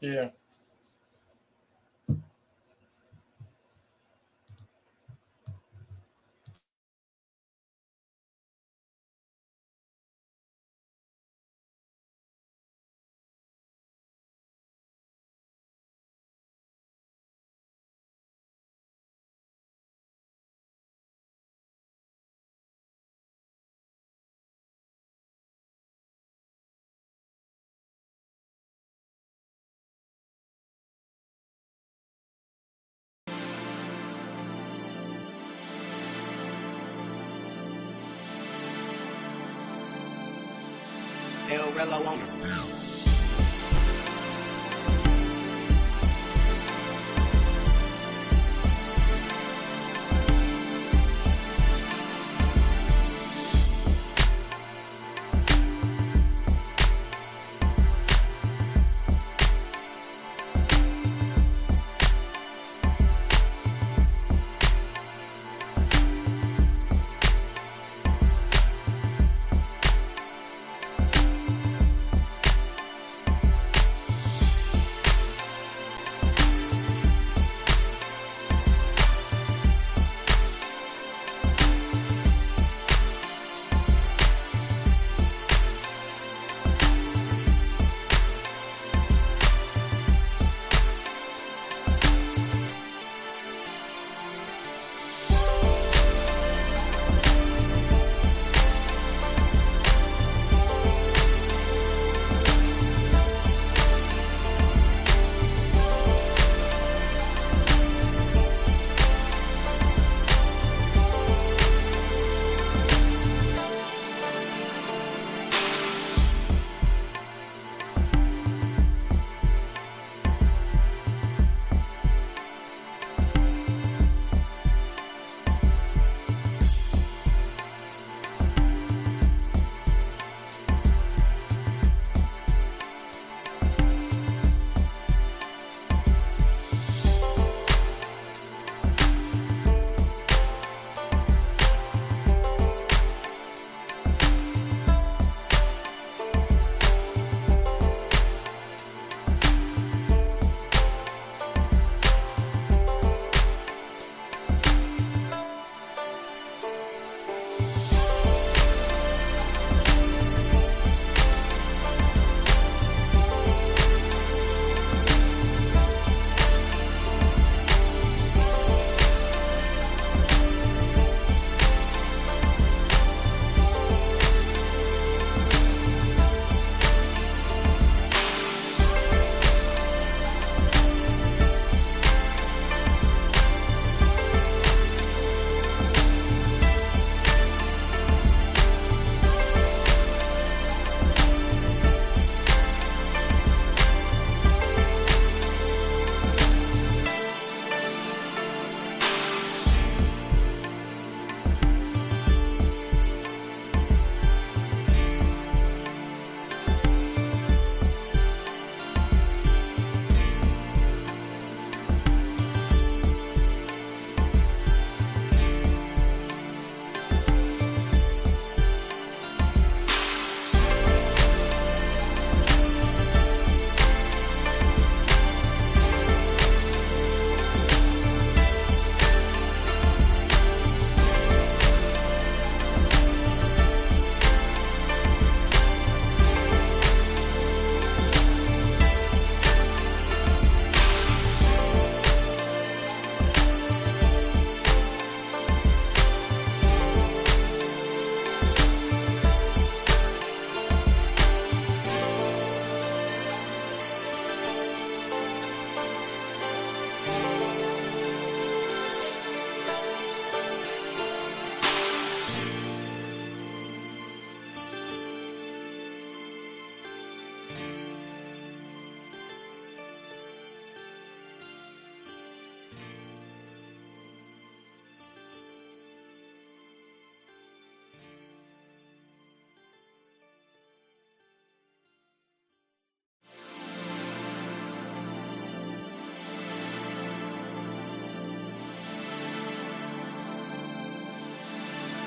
Yeah. El Rello on it.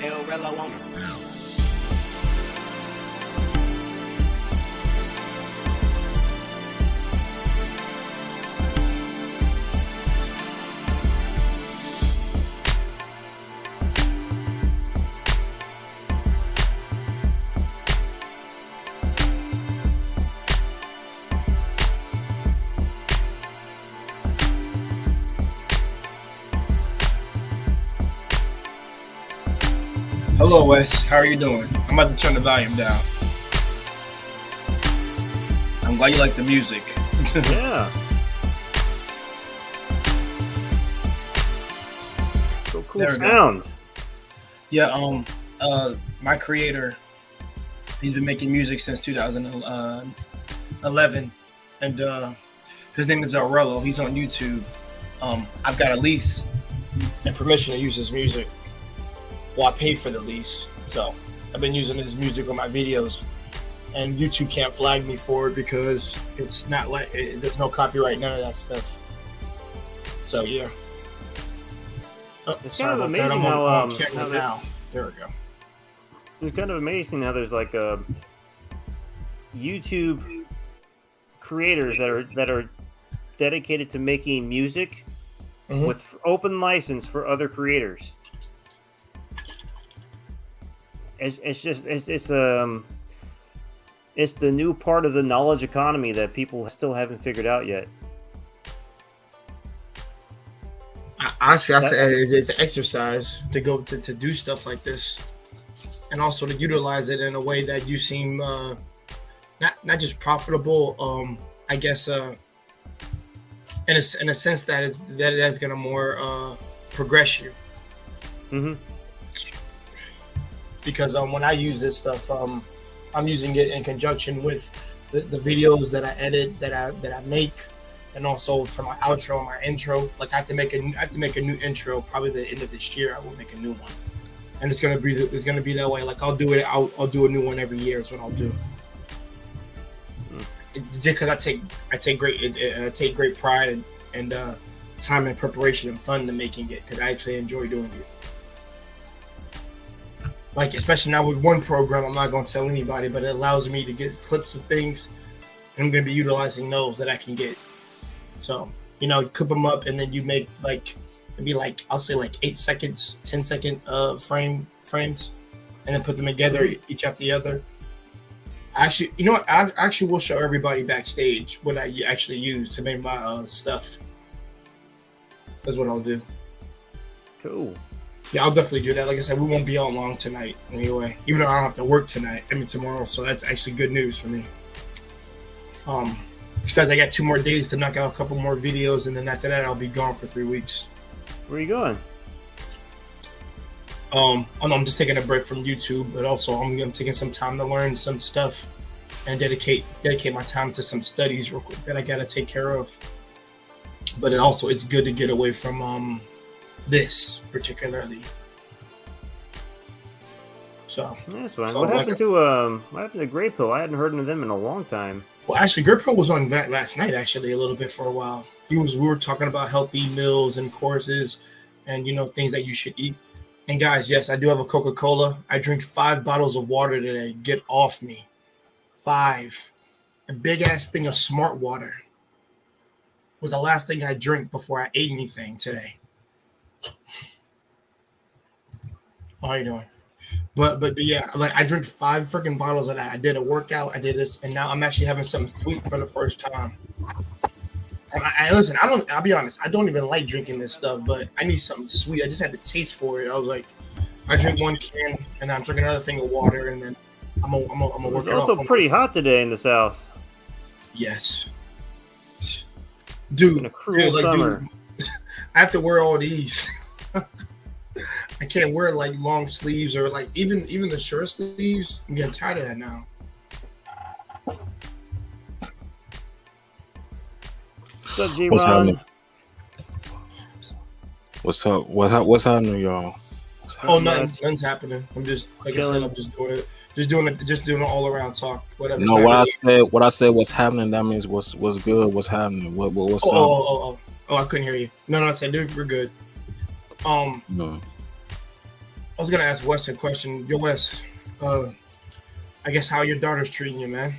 El Rello on it. Hello, Wes. How are you doing? I'm about to turn the volume down. I'm glad you like the music. Yeah. So cool There we go. sound. Yeah, my creator, he's been making music since 2011, and his name is Aurello. He's on YouTube. I've got a lease and permission to use his music. Well, I paid for the lease, so I've been using his music on my videos, and YouTube can't flag me for it because it's not like there's no copyright, none of that stuff. So yeah. Oh, It's sorry kind of about that. amazing I'm how, on camera how now. There we go. It's kind of amazing how there's like YouTube creators that are dedicated to making music with open license for other creators. It's the new part of the knowledge economy that people still haven't figured out yet. Honestly, I say it's an exercise to go to do stuff like this, and also to utilize it in a way that you seem not just profitable. I guess in a sense that's going to more progress you. Mm-hmm. Because when I use this stuff, I'm using it in conjunction with the videos that I edit, that I make. And also for my outro and my intro, like I have to make a new intro. Probably the end of this year, I will make a new one, and it's gonna be that way. Like I'll do a new one every year. Is what I'll do. Just because I take great pride and time and preparation and fun to making it, because I actually enjoy doing it. Like especially now with one program, I'm not gonna tell anybody, but it allows me to get clips of things. And I'm gonna be utilizing those that I can get. So, clip them up and then you make I'll say 8 seconds, 10-second frames, and then put them together each after the other. Actually, I actually will show everybody backstage what I actually use to make my stuff. That's what I'll do. Cool. Yeah, I'll definitely do that. Like I said, we won't be on long tonight anyway, even though I don't have to work tomorrow. So that's actually good news for me. Besides, I got 2 more days to knock out a couple more videos, and then after that, I'll be gone for 3 weeks. Where are you going? I'm just taking a break from YouTube, but also I'm taking some time to learn some stuff and dedicate my time to some studies real quick that I got to take care of. But it's good to get away from this particularly. So that's fine. What happened to Great Pill? I hadn't heard of them in a long time. Well, actually, Great Pill was on that last night. Actually, a little bit for a while. We were talking about healthy meals and courses, and things that you should eat. And guys, yes, I do have a Coca-Cola. I drink 5 bottles of water today. Get off me. 5. A big ass thing of Smart Water was the last thing I drank before I ate anything today. How are you doing? But yeah, I drink 5 freaking bottles of that. I did a workout, I did this, and now I'm actually having something sweet for the first time. And listen, I'll be honest, I don't even like drinking this stuff, but I need something sweet. I just had the taste for it. I was like, I drink 1 can, and then I'm drinking another thing of water, and then I'm gonna work it off. It's also pretty hot today in the South. Yes. Dude, in a cruel summer. Dude, I have to wear all these. I can't wear long sleeves or even the short sleeves. I'm getting tired of that now. What's up, G-Ron? What's up? What's happening, y'all? Nothing's happening. I'm just I said, I'm just doing it. Just doing it all around talk. Whatever. No, what I said what's happening, that means what's good, what's happening. What's up? Oh, I couldn't hear you. No, I said, dude, we're good. No. I was gonna ask Wes a question. Yo, Wes, I guess how your daughter's treating you, man?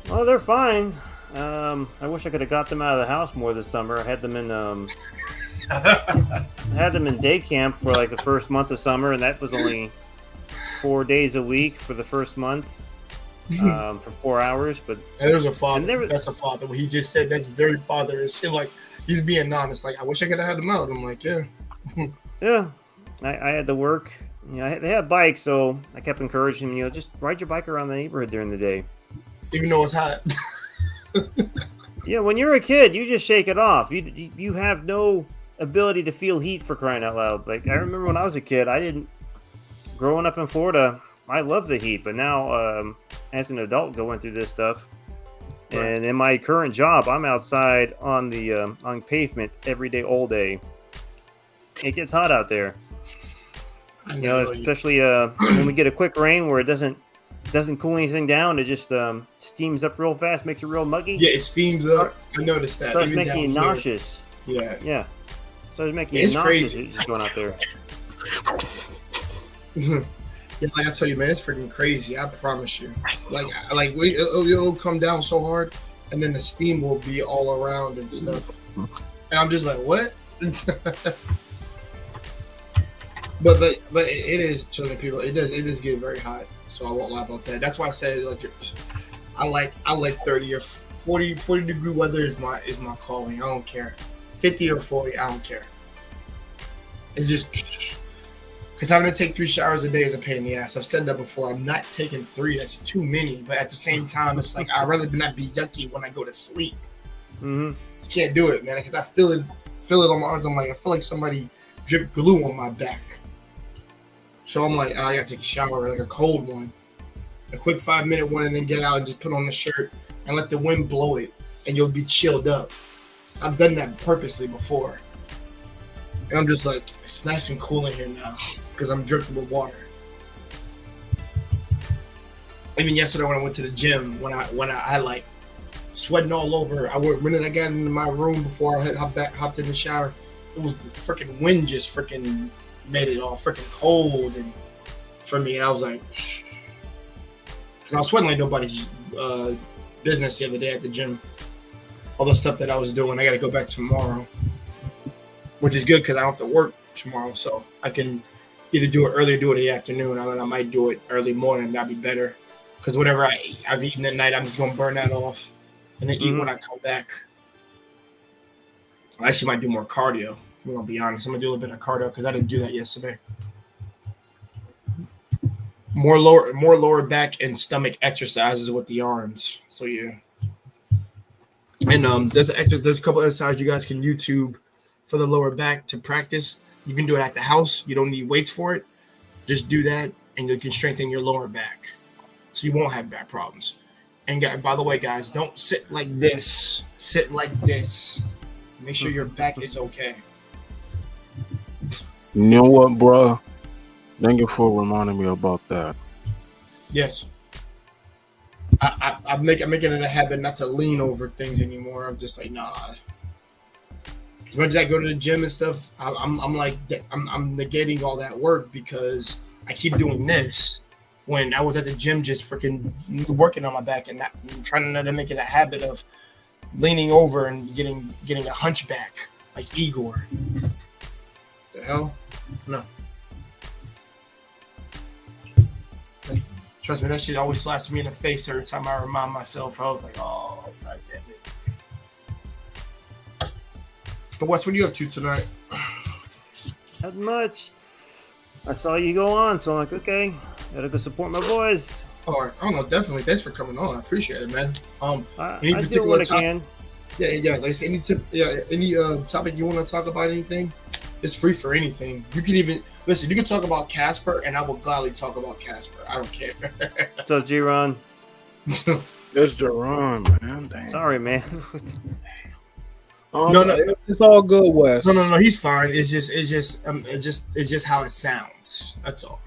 Oh, they're fine. I wish I could have got them out of the house more this summer. I had them in day camp for the first month of summer, and that was only 4 days a week for the first month, for 4 hours. But there's a father. That's a father. What he just said, that's very father. It seemed like he's being honest. I wish I could have had them out. I'm like, yeah. Yeah. I had to work Yeah, they have bikes, so I kept encouraging them, just ride your bike around the neighborhood during the day. Even though it's hot. Yeah, when you're a kid, you just shake it off. You have no ability to feel heat, for crying out loud. Like, I remember when I was a kid, growing up in Florida, I loved the heat, but now as an adult going through this stuff, and in my current job, I'm outside on the on pavement every day, all day. It gets hot out there. Especially when we get a quick rain where it doesn't cool anything down. It just steams up real fast, makes it real muggy. Yeah, it steams up. I noticed that. Starts making you nauseous. Yeah. Starts making you nauseous. Crazy. Just going out there. Yeah, like I tell you, man, it's freaking crazy. I promise you. It'll come down so hard, and then the steam will be all around and stuff. And I'm just like, what? But it is chilling, people. It does get very hot, so I won't lie about that. That's why I said I like 30 or 40 degree weather is my calling. I don't care. 50 or 40, I don't care. It just because having to take 3 showers a day is a pain in the ass. I've said that before. I'm not taking 3. That's too many. But at the same time, it's like I'd rather not be yucky when I go to sleep. Mm-hmm. Just can't do it, man. Because I feel it on my arms. I'm like, I feel like somebody dripped glue on my back. So I'm like, I gotta take a shower, like a cold one, a quick 5-minute one, and then get out and just put on the shirt and let the wind blow it, and you'll be chilled up. I've done that purposely before, and I'm just like, it's nice and cool in here now because I'm dripping with water. Even yesterday when I went to the gym, when I had like sweating all over, when I got into my room before I hopped in the shower, it was the freaking wind just freaking made it all freaking cold and for me, and I was like, because I was sweating like nobody's business the other day at the gym. All the stuff that I was doing, I got to go back tomorrow, which is good because I don't have to work tomorrow, so I can either do it early or do it in the afternoon. I might do it early morning. That'd be better because whatever I've eaten at night, I'm just gonna burn that off and then eat when I come back. I actually might do more cardio. I'm gonna be honest. I'm gonna do a little bit of cardio because I didn't do that yesterday. More lower back and stomach exercises with the arms. So yeah. And there's a couple exercises you guys can YouTube for the lower back to practice. You can do it at the house. You don't need weights for it. Just do that, and you can strengthen your lower back, so you won't have back problems. And by the way, guys, don't sit like this. Sit like this. Make sure your back is okay. You know what, bro? Thank you for reminding me about that. Yes. I'm making it a habit not to lean over things anymore. I'm just like, nah. As much as I go to the gym and stuff, I'm negating all that work because I keep doing this when I was at the gym just freaking working on my back and trying not to make it a habit of leaning over and getting a hunchback like Igor. The hell? No. Trust me, that shit always slaps me in the face every time I remind myself. I was like, oh, God damn it. But Wes, what are you up to tonight? Not much. I saw you go on, so I'm like, okay, gotta go support my boys. Oh, I don't know, definitely. Thanks for coming on. I appreciate it, man. I do what I can. Yeah. Like I say, any topic you want to talk about, anything, it's free for anything. You can even listen. You can talk about Casper, and I will gladly talk about Casper. I don't care. What's up, G-Ron? There's Jerron, man. Damn. Sorry, man. No, it's all good, Wes. No. He's fine. It's just how it sounds. That's all.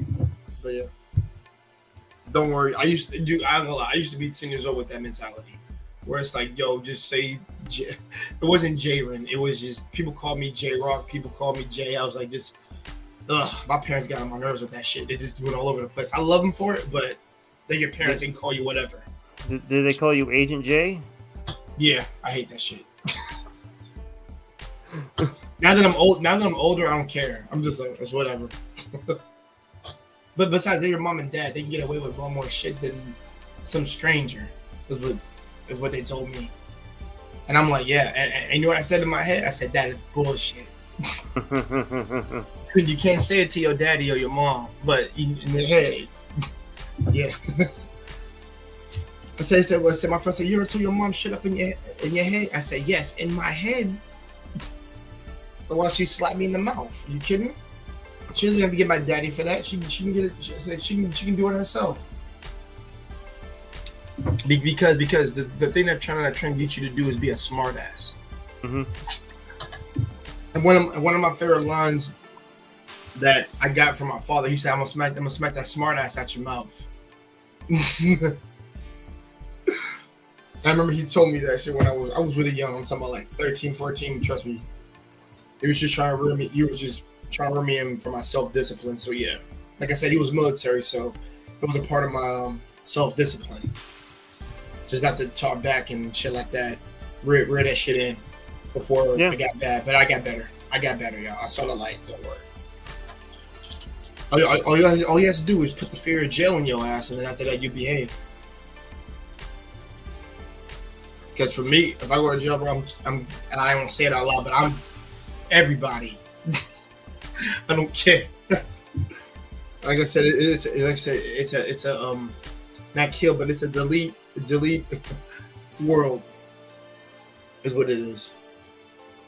But yeah, don't worry. I used to be 10 years old with that mentality, where it's like, yo, just say. It wasn't J-Rin. It was just people called me J-Rock. People called me J. I was like, just, my parents got on my nerves with that shit. They just do it all over the place. I love them for it, but they're your parents. They can call you whatever. Did they call you Agent J? Yeah, I hate that shit. Now that I'm older, I don't care. I'm just like, it's whatever. But besides, they're your mom and dad. They can get away with a lot more shit than some stranger. Is what they told me. And I'm like, yeah. And you know what I said in my head? I said, that is bullshit. You can't say it to your daddy or your mom, but in your head, yeah. I said, my friend said, you ever told your mom shit up in your head? I said, yes, in my head. But while she slapped me in the mouth, are you kidding? She doesn't have to get my daddy for that. She can get it. She can do it herself. Because the thing they're trying to get you to do is be a smartass. Mm-hmm. And one of my favorite lines that I got from my father, he said, I'm gonna smack that smartass out your mouth. I remember he told me that shit when I was really young. I'm talking about like 13, 14. Trust me, he was just trying to ruin me. He was just trying to ruin me in for my self-discipline. So yeah, like I said, he was military, so it was a part of my self-discipline. Just not to talk back and shit like that. Rear that shit in before I got bad. But I got better. Y'all. I saw the light. Don't worry. All you have to do is put the fear of jail in your ass, and then after that, you behave. Because for me, if I go to jail, bro, I'm and I don't say it out loud, but I'm everybody. I don't care. Like I said, it's a not kill, but it's a delete world is what it is.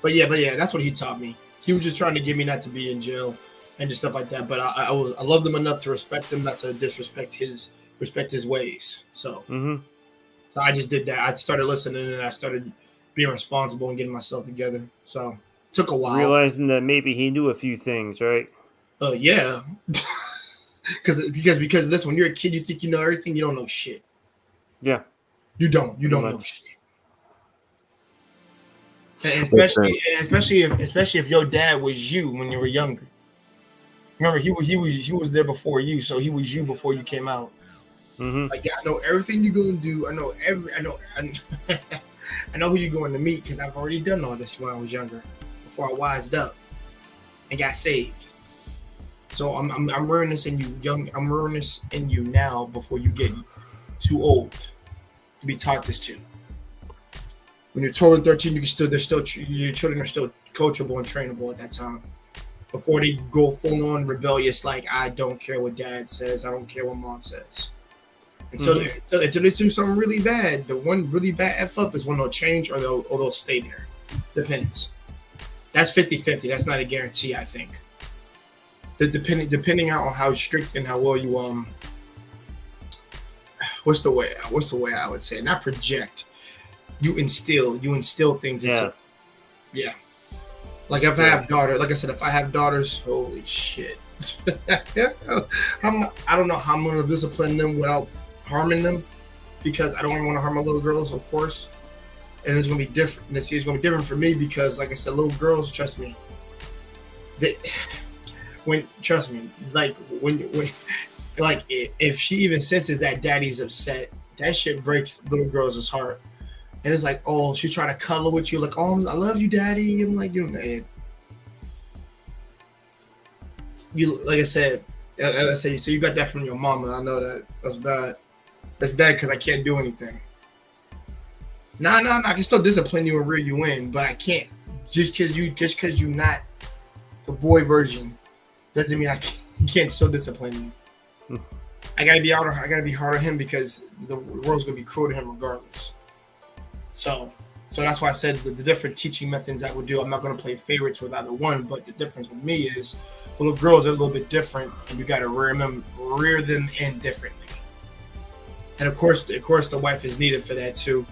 But yeah, that's what he taught me. He was just trying to get me not to be in jail and just stuff like that. But I loved him enough to respect him, not to disrespect his ways. So. Mm-hmm. So I just did that. I started listening and I started being responsible and getting myself together. So it took a while. Realizing that maybe he knew a few things, right? Yeah. because this, when you're a kid, you think you know everything. You don't know shit. Yeah. You don't know shit. And especially if your dad was you when you were younger. Remember, he was there before you, so he was you before you came out. Mm-hmm. Like, yeah, I know everything you're going to do. I know I know who you're going to meet because I've already done all this when I was younger, before I wised up and got saved. So I'm learning this in you young. I'm learning this in you now before you get too old to be taught this to. When you're 12 and 13, your children are still coachable and trainable at that time. Before they go full on rebellious, like I don't care what dad says, I don't care what mom says. Until they do something really bad, the one really bad F up is when they'll change or they'll stay there. Depends. That's 50-50. That's not a guarantee, I think. Depending on how strict and how well you what's the way I would say, not project. You instill things into Like if I have daughters, like I said, if I have daughters, holy shit. I don't know how I'm gonna discipline them without harming them, because I don't want to harm my little girls, of course. And it's gonna be different. And it's gonna be different for me because, like I said, little girls, trust me. If she even senses that daddy's upset, that shit breaks little girls' heart. And it's like, oh, she's trying to cuddle with you, like, oh, I love you, daddy. I'm like, like I said, so you got that from your mama. I know that. That's bad. That's bad because I can't do anything. No, I can still discipline you and rear you in, but I can't. Just because you're not the boy version doesn't mean I can't still discipline you. I gotta be hard on him because the world's gonna be cruel to him regardless. So that's why I said the different teaching methods I would do. I'm not gonna play favorites with either one, but the difference with me is little girls are a little bit different, and you gotta rear them in differently. And of course, the wife is needed for that too.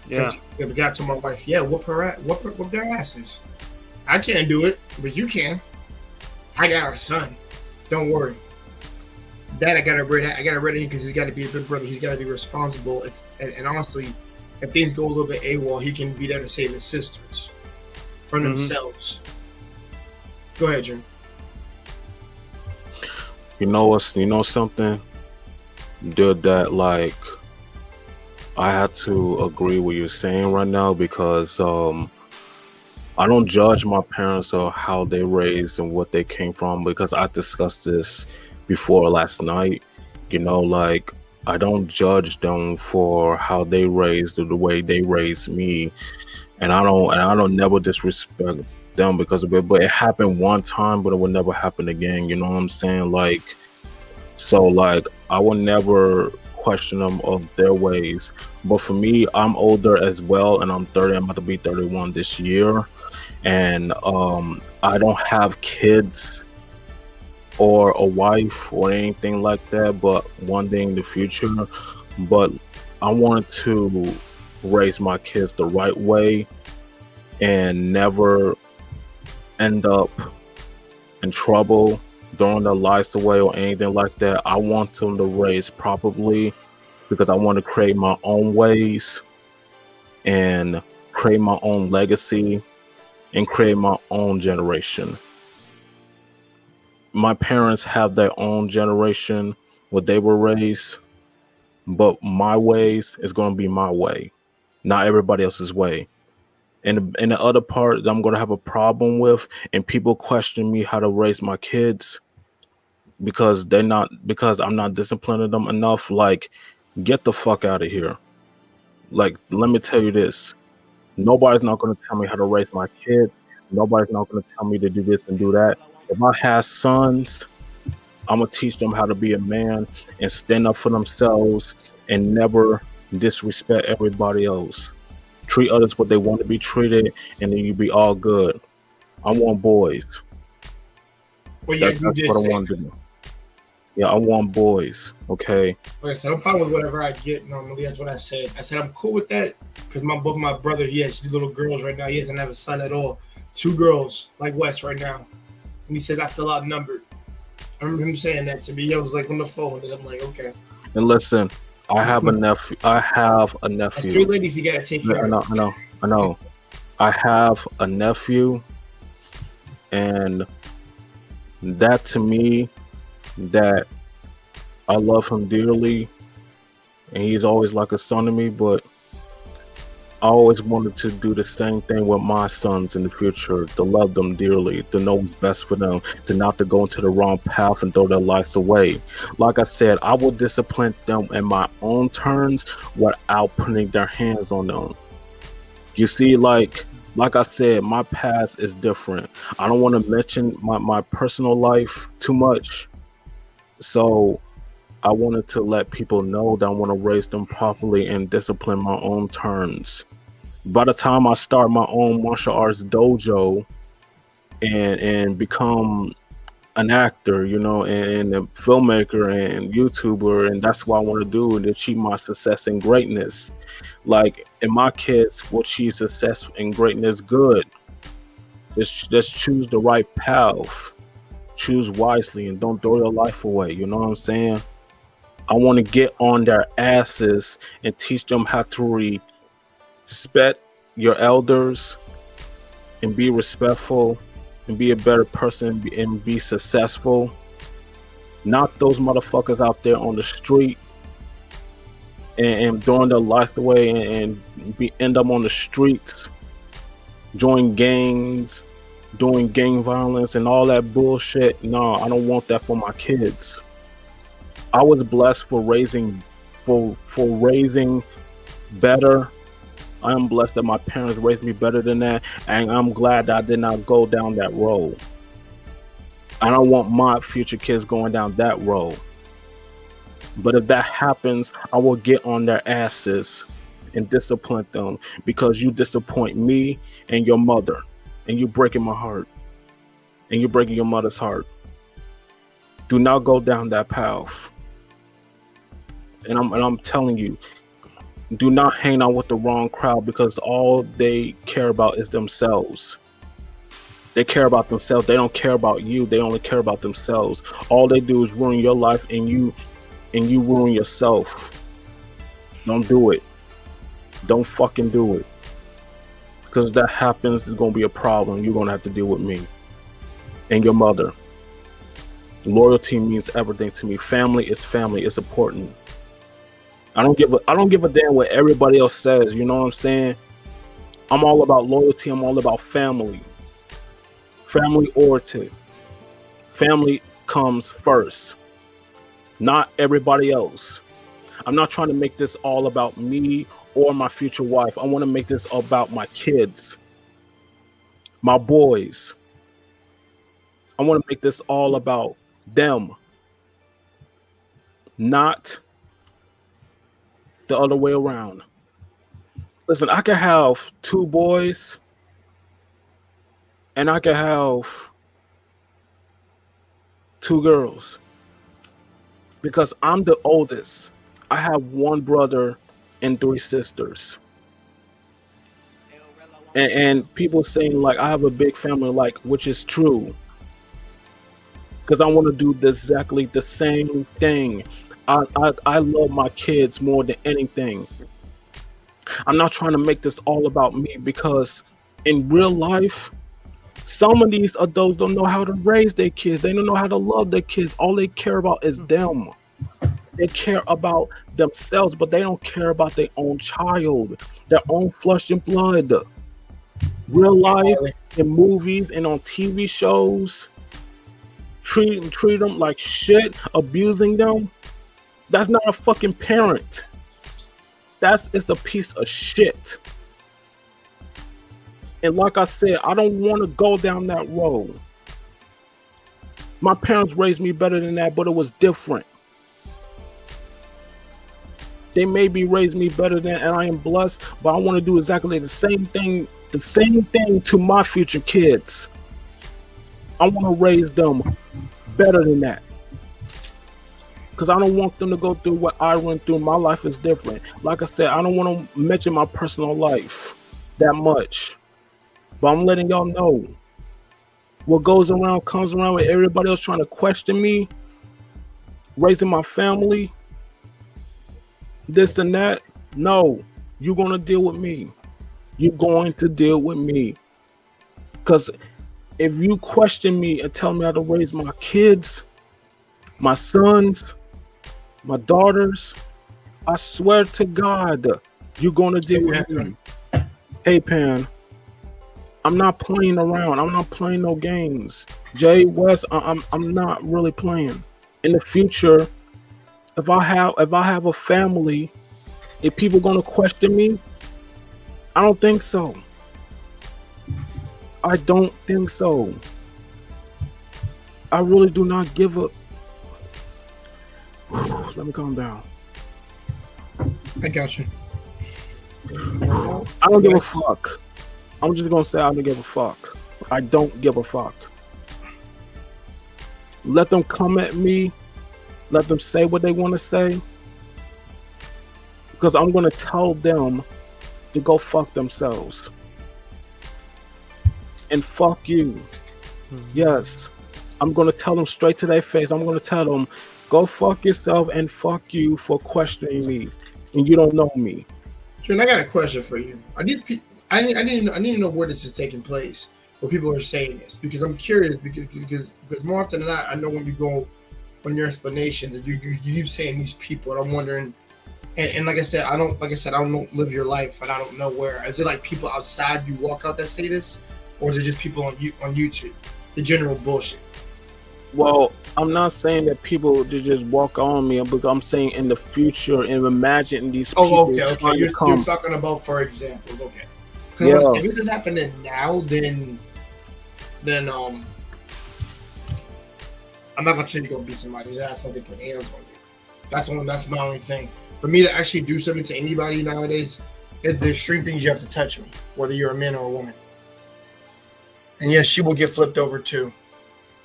Yeah. If we got to my wife, whoop their asses. I can't do it, but you can. I got our son. Don't worry. That I gotta read him because he's got to be a good brother. He's got to be responsible. And honestly, if things go a little bit AWOL, he can be there to save his sisters from themselves. Go ahead, Jim. You know something? Did that, like, I have to agree with what you're saying right now because I don't judge my parents or how they raised and what they came from, because I discussed this before last night. Like, I don't judge them for how they raised or the way they raised me, and I don't never disrespect them because of it. But it happened one time, but it will never happen again. You know what I'm saying? Like, so like I will never question them of their ways. But for me, I'm older as well, and I'm 30. I'm about to be 31 this year, and I don't have kids or a wife or anything like that, but one day in the future. But I wanted to raise my kids the right way and never end up in trouble, throwing their lives away or anything like that. I want them to raise properly because I want to create my own ways and create my own legacy and create my own generation. My parents have their own generation, what they were raised, but my ways is going to be my way, not everybody else's way. And the other part that I'm going to have a problem with, and people question me how to raise my kids because I'm not disciplining them enough. Like, get the fuck out of here. Like, let me tell you this. Nobody's not going to tell me how to raise my kids. Nobody's not going to tell me to do this and do that. If I have sons, I'm going to teach them how to be a man and stand up for themselves and never disrespect everybody else. Treat others what they want to be treated, and then you be all good. I want boys. Well, yeah, that's what I want to do. Yeah, I want boys. Okay. Like I said, I'm fine with whatever I get normally. That's what I said. I said I'm cool with that because both my brother, he has 2 little girls right now. He doesn't have a son at all. 2 girls, like Wes right now. And he says I feel outnumbered. I remember him saying that to me. I was like on the phone, and I'm like, okay. And listen, I have a nephew. That's 3 ladies you gotta take care of. I know. I have a nephew, and that to me, that I love him dearly, and he's always like a son to me, but I always wanted to do the same thing with my sons in the future, to love them dearly, to know what's best for them, to not to go into the wrong path and throw their lives away. Like I said, I will discipline them in my own terms without putting their hands on them. You see, like I said, my past is different. I don't want to mention my personal life too much. So I wanted to let people know that I want to raise them properly and discipline my own terms. By the time I start my own martial arts dojo and become an actor, you know, and a filmmaker and YouTuber, and that's what I want to do, and achieve my success and greatness. Like, and my kids will achieve success and greatness good. Just choose the right path. Choose wisely and don't throw your life away. You know what I'm saying? I want to get on their asses and teach them how to respect your elders and be respectful and be a better person and be successful. Not those motherfuckers out there on the street and throwing their life away and end up on the streets, join gangs, doing gang violence and all that bullshit. No, I don't want that for my kids. I was blessed for raising better. I am blessed that my parents raised me better than that, and I'm glad that I did not go down that road. I don't want my future kids going down that road. But if that happens, I will get on their asses and discipline them, because you disappoint me and your mother, and you're breaking my heart, and you're breaking your mother's heart. Do not go down that path. And I'm telling you, do not hang out with the wrong crowd, because all they care about is themselves. They care about themselves. They don't care about you. They only care about themselves. All they do is ruin your life, and you ruin yourself. Don't do it. Don't fucking do it. Because if that happens, it's going to be a problem. You're going to have to deal with me and your mother. Loyalty means everything to me. Family is family. It's important. I don't give a damn what everybody else says. You know what I'm saying? I'm all about loyalty. I'm all about family. Family oriented. Family comes first, not everybody else. I'm not trying to make this all about me or my future wife. I want to make this about my kids. my boys. I want to make this all about them, not the other way around. Listen, I can have 2 boys and I can have 2 girls because I'm the oldest. I have 1 brother and 3 sisters. And people saying like I have a big family, like, which is true. Because I want to do exactly the same thing. I love my kids more than anything. I'm not trying to make this all about me because in real life, some of these adults don't know how to raise their kids. They don't know how to love their kids. All they care about is them. They care about themselves, but they don't care about their own child, their own flesh and blood. Real life, in movies and on TV shows, treat them like shit, abusing them. That's not a fucking parent. It's a piece of shit. And like I said, I don't want to go down that road. My parents raised me better than that, but it was different. They maybe raised me better than, and I am blessed, but I want to do exactly the same thing to my future kids. I want to raise them better than that. Because I don't want them to go through what I went through. My life is different. Like I said, I don't want to mention my personal life that much. But I'm letting y'all know. What goes around comes around with everybody else trying to question me. Raising my family. This and that. No. You're going to deal with me. You're going to deal with me. Because if you question me and tell me how to raise my kids, my sons, my daughters, I swear to God, you're going to deal with me. Hey, Pan, I'm not playing around. I'm not playing no games. Jay West, I'm not really playing. In the future, if I have a family, if people going to question me, I don't think so. I don't think so. I really do not give a... Let me calm down. I got you. I don't give a fuck. I'm just gonna say I don't give a fuck. I don't give a fuck. Let them come at me. Let them say what they want to say. Because I'm gonna tell them to go fuck themselves. And fuck you. Yes. I'm gonna tell them straight to their face. I'm gonna tell them, go fuck yourself and fuck you for questioning me. And you don't know me. Jordan, I got a question for you. I need to know where this is taking place, where people are saying this, because I'm curious. Because more often than not, I know when you go on your explanations and you keep saying these people, and I'm wondering. And like I said, I don't live your life, and I don't know where. Is it like people outside you walk out that say this, or is it just people on YouTube? The general bullshit. Well, I'm not saying that people to just walk on me, but I'm saying in the future and imagine these people. Oh, okay. You're talking about, for example, okay. Yeah. If this is happening now, then I'm not gonna tell you to go beat somebody's ass unless they put hands on you. That's my only thing. For me to actually do something to anybody nowadays, there's extreme things you have to touch me, whether you're a man or a woman. And yes, she will get flipped over too.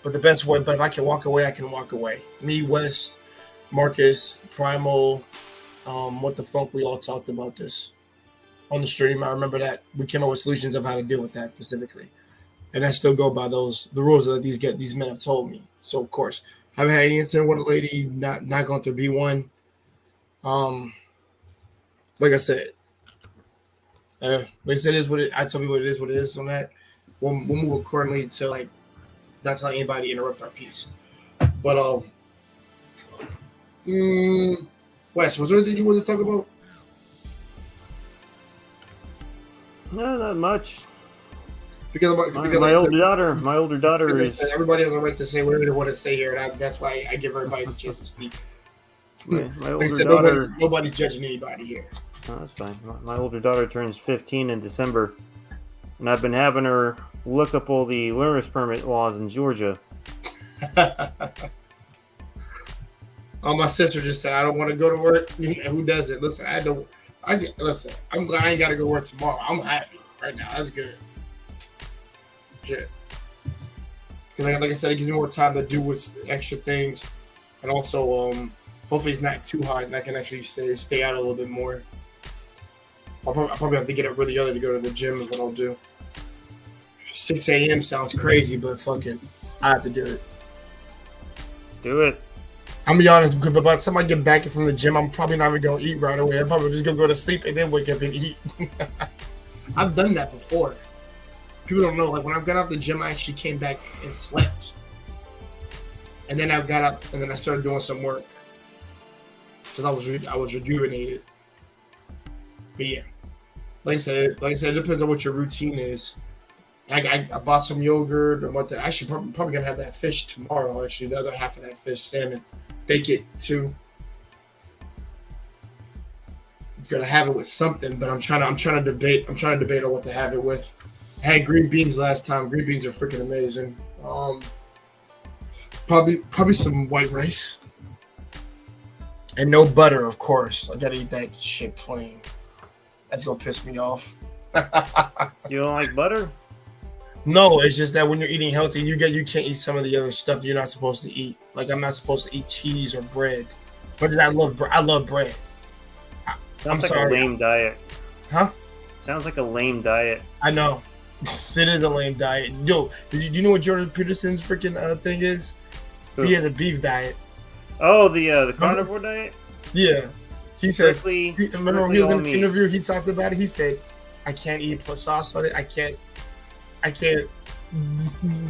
But the best way, but if I can walk away, I can walk away. Me, West, Marcus, Primal, what the fuck, we all talked about this on the stream. I remember that we came up with solutions of how to deal with that specifically. And I still go by the rules that these men have told me. So of course, I haven't had any incident with a lady, not going through B1. Like I said, it is what it. I tell people it is what it is on that. We'll move accordingly to like not telling anybody to interrupt our piece. But Wes, was there anything you wanted to talk about? No, not much. Because my older daughter is. Everybody has a right to say whatever they want to say here, and that's why I give everybody the chance to speak. My older daughter. Nobody's judging anybody here. No, that's fine. My older daughter turns 15 in December. and I've been having her look up all the learner's permit laws in Georgia. Oh, my sister just said I don't want to go to work. Who does it? Listen, listen. I'm glad I ain't got to go to work tomorrow. I'm happy right now. That's good. Shit. Like I said, it gives me more time to do with extra things, and also hopefully it's not too hot and I can actually stay out a little bit more. I'll probably have to get up really early to go to the gym is what I'll do. 6 a.m. sounds crazy, but fuck it. I have to do it. Do it. I'm gonna be honest, but by the time I get back from the gym, I'm probably not even gonna eat right away. I'm probably just gonna go to sleep and then wake up and eat. I've done that before. People don't know. Like when I got off the gym, I actually came back and slept, and then I got up and then I started doing some work because I was rejuvenated. But yeah, like I said, it depends on what your routine is. I bought some yogurt. Actually, probably gonna have that fish tomorrow. Actually, the other half of that fish, salmon, bake it too. It's gonna have it with something, but I'm trying to debate on what to have it with. I had green beans last time. Green beans are freaking amazing. Probably some white rice and no butter, of course. I gotta eat that shit plain. That's gonna piss me off. You don't like butter? No, it's just that when you're eating healthy, you can't eat some of the other stuff you're not supposed to eat. Like I'm not supposed to eat cheese or bread. But I love bread. Sounds like sorry. a lame diet. Huh? Sounds like a lame diet. I know. It is a lame diet. Yo, do you know what Jordan Peterson's freaking thing is? Who? He has a beef diet. Oh, the carnivore diet? Yeah. He says, remember when he was in the interview, he talked about it. He said, I can't put sauce on it. I can't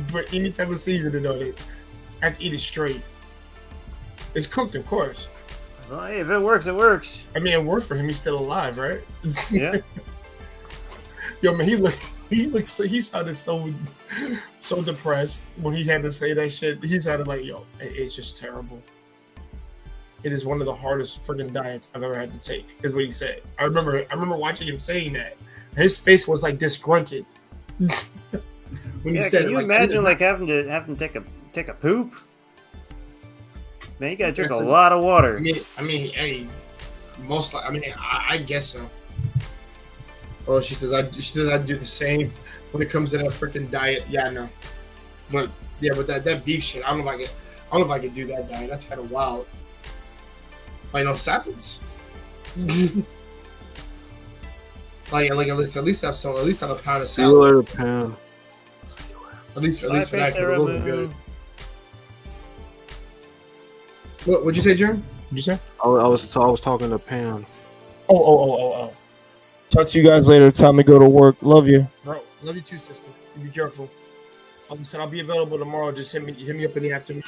put any type of seasoning on it. I have to eat it straight. It's cooked, of course. Well, hey, if it works, it works. I mean, it worked for him. He's still alive, right? Yeah. Yo, man, he sounded so depressed when he had to say that shit. He sounded like, yo, it's just terrible. It is one of the hardest freaking diets I've ever had to take, is what he said. I remember watching him saying that. His face was like disgruntled. When he said can you imagine like having to take a poop? Man, you gotta drink a lot of water. I mean, hey, I guess so. Oh, she says I do the same when it comes to that freaking diet. Yeah, I know. But yeah, but that beef shit, I don't know if I could do that diet. That's kind of wild. Like no salads. like at least have a pound of salad. See you later, Pam. At least for that could look good. What'd you say, Jeremy? What'd you say? I was talking to Pam. Oh. Talk to you guys later. Time to go to work. Love you. Bro, love you too, sister. Be careful. Like I said, I'll be available tomorrow. Just hit me up in the afternoon.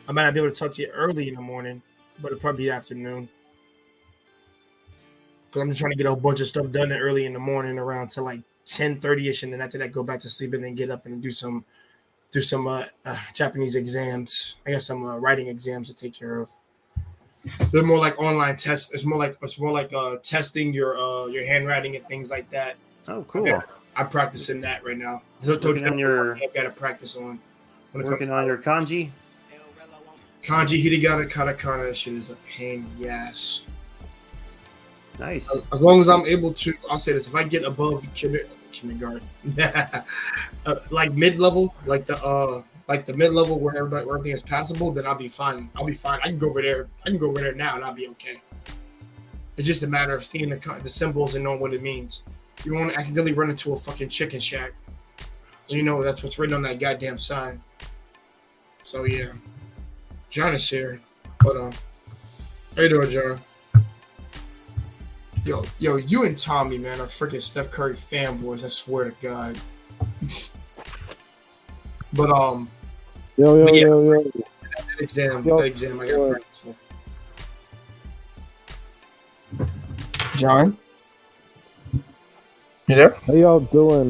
I might not be able to talk to you early in the morning, but it'll probably be afternoon. Because I'm just trying to get a bunch of stuff done early in the morning around to like 10:30ish, and then after that go back to sleep and then get up and do some Japanese exams. I got some writing exams to take care of. They're more like online tests. It's more like testing your handwriting and things like that. Oh, cool. I'm practicing that right now. So I've got to practice on. Working on your kanji. Kanji, hiragana, katakana. That shit is a pain in the ass. Nice. As long as I'm able to, I'll say this: if I get above the kindergarten, like mid-level, like the mid-level where everything is passable, then I'll be fine. I can go over there now and I'll be okay. It's just a matter of seeing the symbols and knowing what it means. You don't want to accidentally run into a fucking chicken shack. And you know that's what's written on that goddamn sign. So yeah. John is here. Hold on. How you doing, John? Yo, you and Tommy, man, are freaking Steph Curry fanboys. I swear to God. But Yo. That exam I got practice for. John, you there? How y'all doing?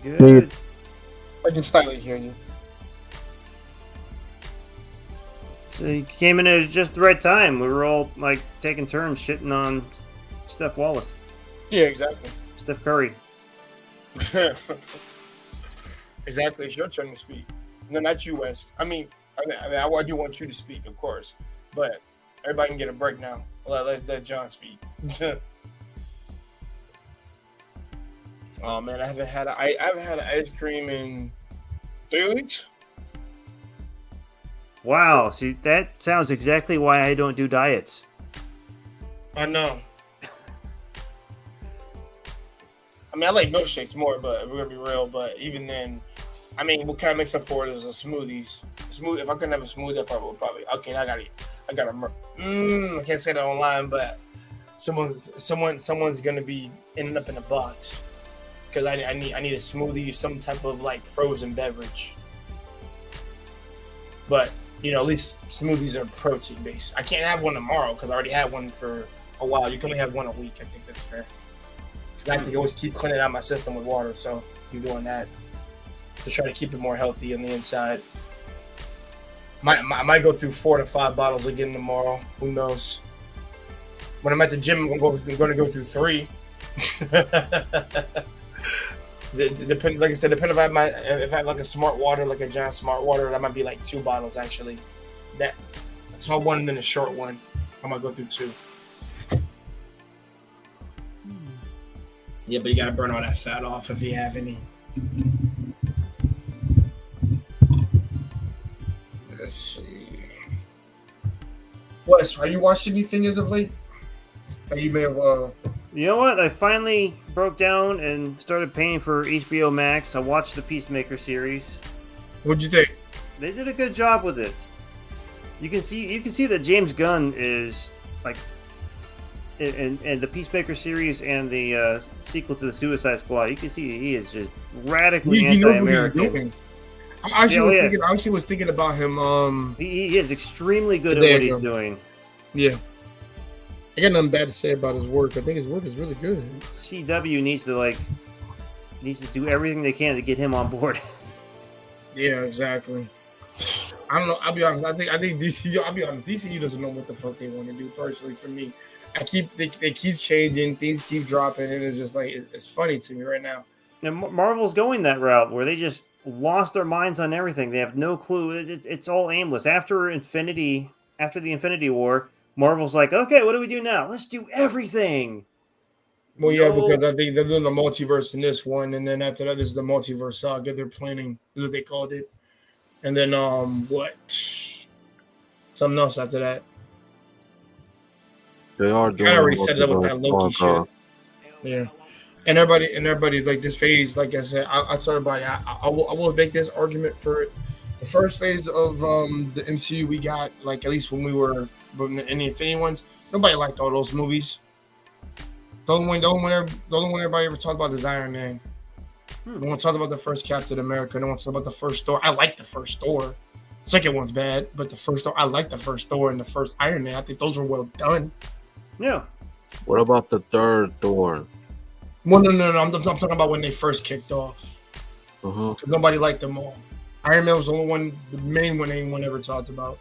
Good. I can slightly hear you. So you came in at just the right time. We were all like taking turns shitting on Steph Wallace. Yeah, exactly. Steph Curry. Exactly. It's your turn to speak. No, not you, West. I do want you to speak, of course, but everybody can get a break now. Let John speak. Oh man, I haven't had an ice cream in 3 weeks. Wow. See, that sounds exactly why I don't do diets. I know. I mean, I like milkshakes more, but if we're gonna be real, but even then, I mean, what kind of makes up for it is the smoothies. If I couldn't have a smoothie, I probably okay. I can't say that online, but someone's gonna be ending up in a box because I need a smoothie, some type of like frozen beverage. But at least smoothies are protein based. I can't have one tomorrow because I already had one for a while. You can only have one a week. I think that's fair. Because I have to always keep cleaning out my system with water, so I'm doing that to try to keep it more healthy on the inside. I might go through 4 to 5 bottles again tomorrow. Who knows? When I'm at the gym, I'm going to go through 3. Depending, like I said, depending if I have like a smart water, like a giant smart water, that might be like 2 bottles actually. That small one and then a short one. I might go through 2. Yeah, but you gotta burn all that fat off if you have any. Let's see. Wes, have you watched anything as of late? That you may have. You know what? I finally broke down and started paying for HBO Max. I watched the Peacemaker series. What'd you think? They did a good job with it. You can see that James Gunn is like, and the Peacemaker series and the sequel to the Suicide Squad. You can see that he is just radically anti-American. I actually was thinking about him. He is extremely good at what he's doing. Yeah. I got nothing bad to say about his work. I think his work is really good. CW needs to do everything they can to get him on board. Yeah, exactly. I don't know. I'll be honest. I think DC. I'll be honest. DCU doesn't know what the fuck they want to do. Personally, for me, they keep changing. Things keep dropping, and it's just like it's funny to me right now. And Marvel's going that route where they just lost their minds on everything. They have no clue. It's all aimless. After the Infinity War, Marvel's like, okay, what do we do now? Let's do everything. Well, yeah, because I think they're doing the multiverse in this one, and then after that, this is the multiverse saga they're planning. Is what they called it. And then what? Something else after that. They are doing. I already set it up with that Loki shit. Yeah, and everybody like this phase. Like I said, I told everybody I will make this argument for it. The first phase of the MCU we got, like at least when we were in the Infinity ones, nobody liked all those movies. The only one everybody ever talked about is Iron Man. No one talks about the first Captain America. No one talks about the first Thor. I like the first Thor. Second one's bad, but the first Thor, I like the first Thor and the first Iron Man. I think those were well done. Yeah. What about the third Thor? Well, no. I'm talking about when they first kicked off. Because nobody liked them all. Iron Man was the only one, the main one anyone ever talked about.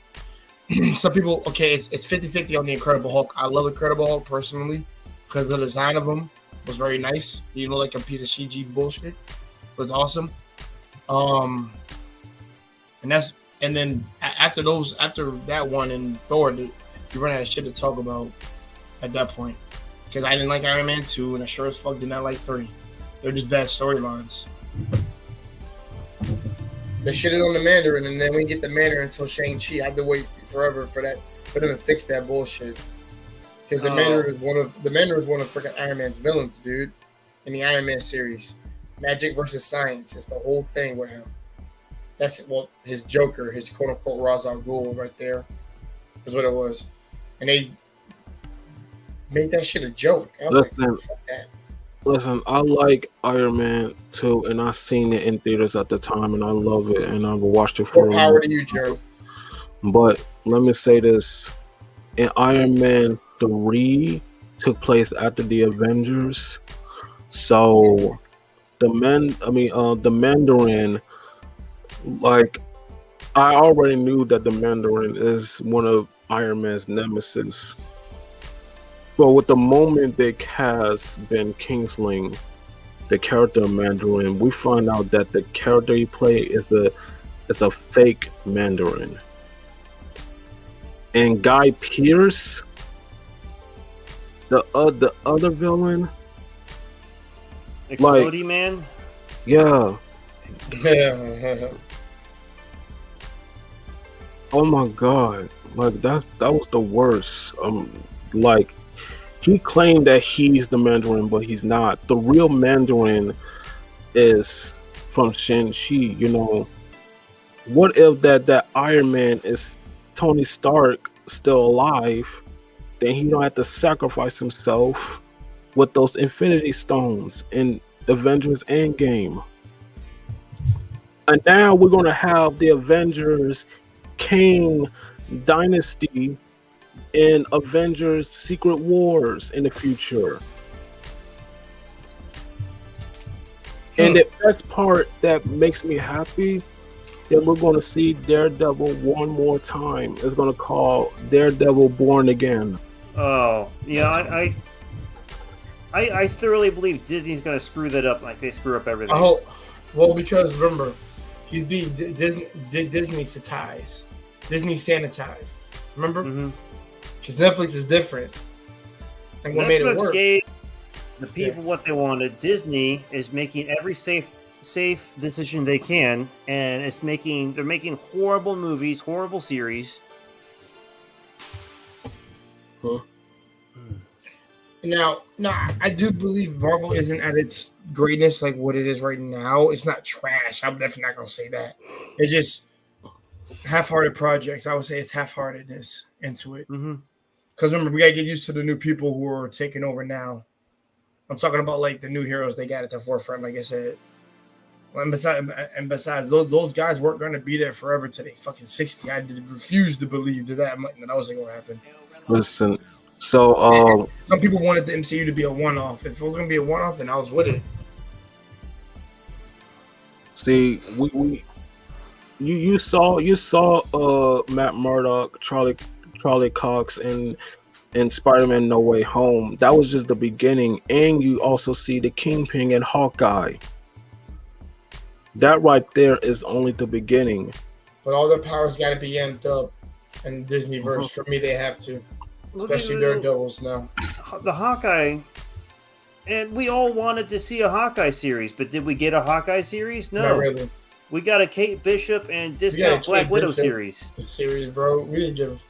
Some people, okay, it's 50-50 on the Incredible Hulk. I love Incredible Hulk personally because the design of him was very nice. You know, like a piece of CG bullshit. But it's awesome. And then after that one and Thor, you run out of shit to talk about at that point. Because I didn't like Iron Man 2 and I sure as fuck did not like 3. They're just bad storylines. They shitted on the Mandarin, and then we didn't get the Mandarin until Shang-Chi. I had to wait forever for them to fix that bullshit. Because the Mandarin is one of freaking Iron Man's villains, dude. In the Iron Man series, magic versus science is the whole thing with him. That's his Joker, his quote unquote Ra's al Ghul, right there, is what it was, and they made that shit a joke. I was like, fuck that. Listen, I like Iron Man 2, and I seen it in theaters at the time, and I love it, and I've watched it for more power to you, Joe. But let me say this: in Iron Man 3 took place after the Avengers, so the Mandarin, like, I already knew that the Mandarin is one of Iron Man's nemesis. But with the moment they cast Ben Kingsley, the character of Mandarin, we find out that the character he played is a fake Mandarin. And Guy Pearce, the other villain, Explodey Man. yeah. Yeah. Oh my god, like that was the worst. Like he claimed that he's the Mandarin, but he's not. The real Mandarin is from Shang-Chi. You know, what if that Iron Man is Tony Stark still alive? Then he don't have to sacrifice himself with those Infinity Stones in Avengers Endgame. And now we're gonna have the Avengers Kang Dynasty in Avengers Secret Wars in the future. And the best part that makes me happy that we're going to see Daredevil one more time is going to call Daredevil Born Again. Oh, yeah, I thoroughly believe Disney's going to screw that up like they screw up everything. I hope. Well, because remember, he's being Disney sanitized. Disney sanitized. Remember? Because Netflix is different. And what made it work? Gave the people what they wanted. Disney is making every safe decision they can, and they're making horrible movies, horrible series. Huh? Now, I do believe Marvel isn't at its greatness like what it is right now. It's not trash. I'm definitely not going to say that. It's just half-hearted projects. I would say it's half-heartedness into it. Because remember, we got to get used to the new people who are taking over now. I'm talking about like the new heroes they got at the forefront, like I said. And besides, those guys weren't going to be there forever till they fucking 60. I refuse to believe that wasn't going to happen. Listen, so some people wanted the MCU to be a one-off. If it was going to be a one-off, then I was with it. See, you saw Matt Murdock, Charlie Cox, and Spider-Man No Way Home. That was just the beginning, and you also see the Kingpin and Hawkeye. That right there is only the beginning. But all their powers got to be amped up in Disneyverse. For me, they have to. Especially Daredevils now. The Hawkeye, and we all wanted to see a Hawkeye series, but did we get a Hawkeye series? No. Not really. We got a Kate Bishop and Discount Black Widow series. Series, bro. We didn't give.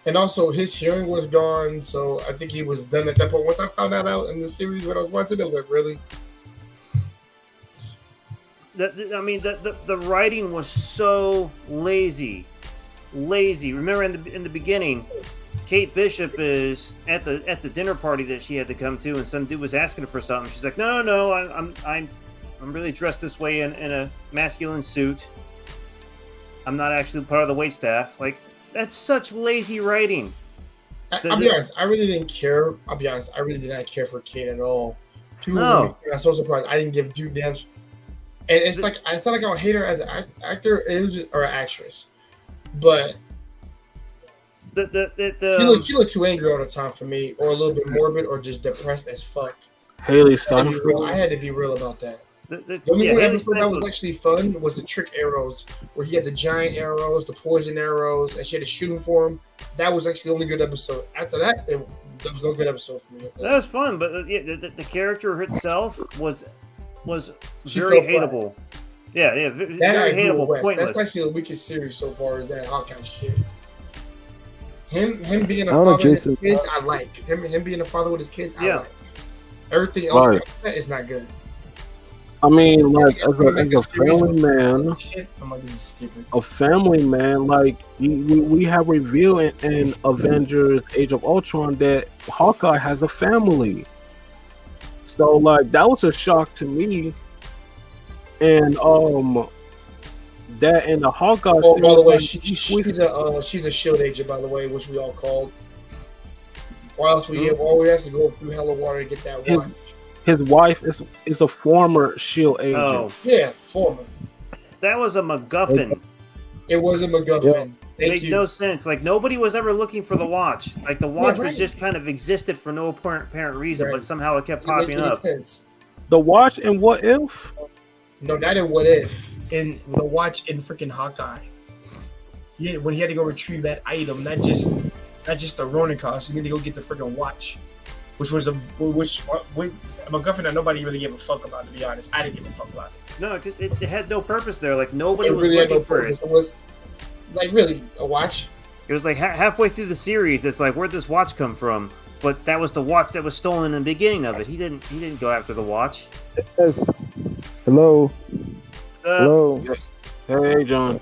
And also, his hearing was gone, so I think he was done at that point. Once I found that out in the series when I was watching it, I was like, really? The writing was so lazy. Remember in the beginning, Kate Bishop is at the dinner party that she had to come to, and some dude was asking her for something. She's like, no, I'm really dressed this way in a masculine suit. I'm not actually part of the waitstaff. Like, that's such lazy writing. I'll be honest. I really didn't care. I really did not care for Kate at all. No. I'm so surprised. I didn't give two damns. And it's not like I'll hate her as an actor or an actress, but she looked too angry all the time for me, or a little bit morbid, or just depressed as fuck. Haley Steinfeld. I had to be real about that. The only one episode that was actually fun was the trick arrows, where he had the giant arrows, the poison arrows, and she had to shoot them for him. That was actually the only good episode. After that, there was no good episode for me. That was fun, but the character itself was very hateable. Yeah, very hateable. Pointless. That's actually the weakest series so far. Is that Hawkeye shit? Him being a father with his kids, I like. Him being a father with his kids, I like. Everything else like that is not good. I mean, like, as a family man, I'm like, this is stupid. A family man, like, we have revealed in Avengers Age of Ultron that Hawkeye has a family. So, like, that was a shock to me. And, that in the Hawkeye series, by the way, she's a SHIELD agent, by the way, which we all called. Or else we have to go through hella water to get that watch. His wife is a former SHIELD agent. Oh. Yeah, former. That was a MacGuffin. It was a MacGuffin. It made no sense. Like nobody was ever looking for the watch. Like the watch was just kind of existed for no apparent reason, but somehow it kept popping up. Sense. The watch and What If? No, not in What If. In the watch in freaking Hawkeye. When he had to go retrieve that item, not just the Ronin costume, he had to go get the freaking watch, which my girlfriend and nobody really gave a fuck about. To be honest, I didn't give a fuck about it. No, because it had no purpose there. Like nobody was really looking for it. It was like really a watch. It was like halfway through the series. It's like, where'd this watch come from? But that was the watch that was stolen in the beginning of it. He didn't go after the watch. Yes. Hello. Hello. Hey, John.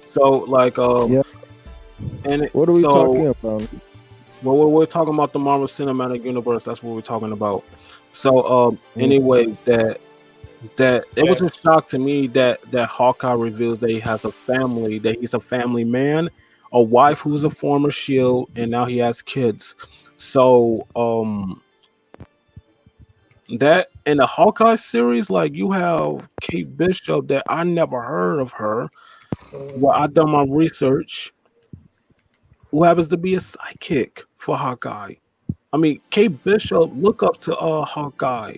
So, like, yeah. And what are we talking about? Well, we're talking about the Marvel Cinematic Universe. That's what we're talking about. So, anyway, that it was a shock to me that Hawkeye reveals that he has a family, that he's a family man, a wife who's a former SHIELD, and now he has kids. So, that in the Hawkeye series, like you have Kate Bishop that I never heard of her. Well, I done my research. Who happens to be a sidekick for Hawkeye? I mean, Kate Bishop, look up to Hawkeye.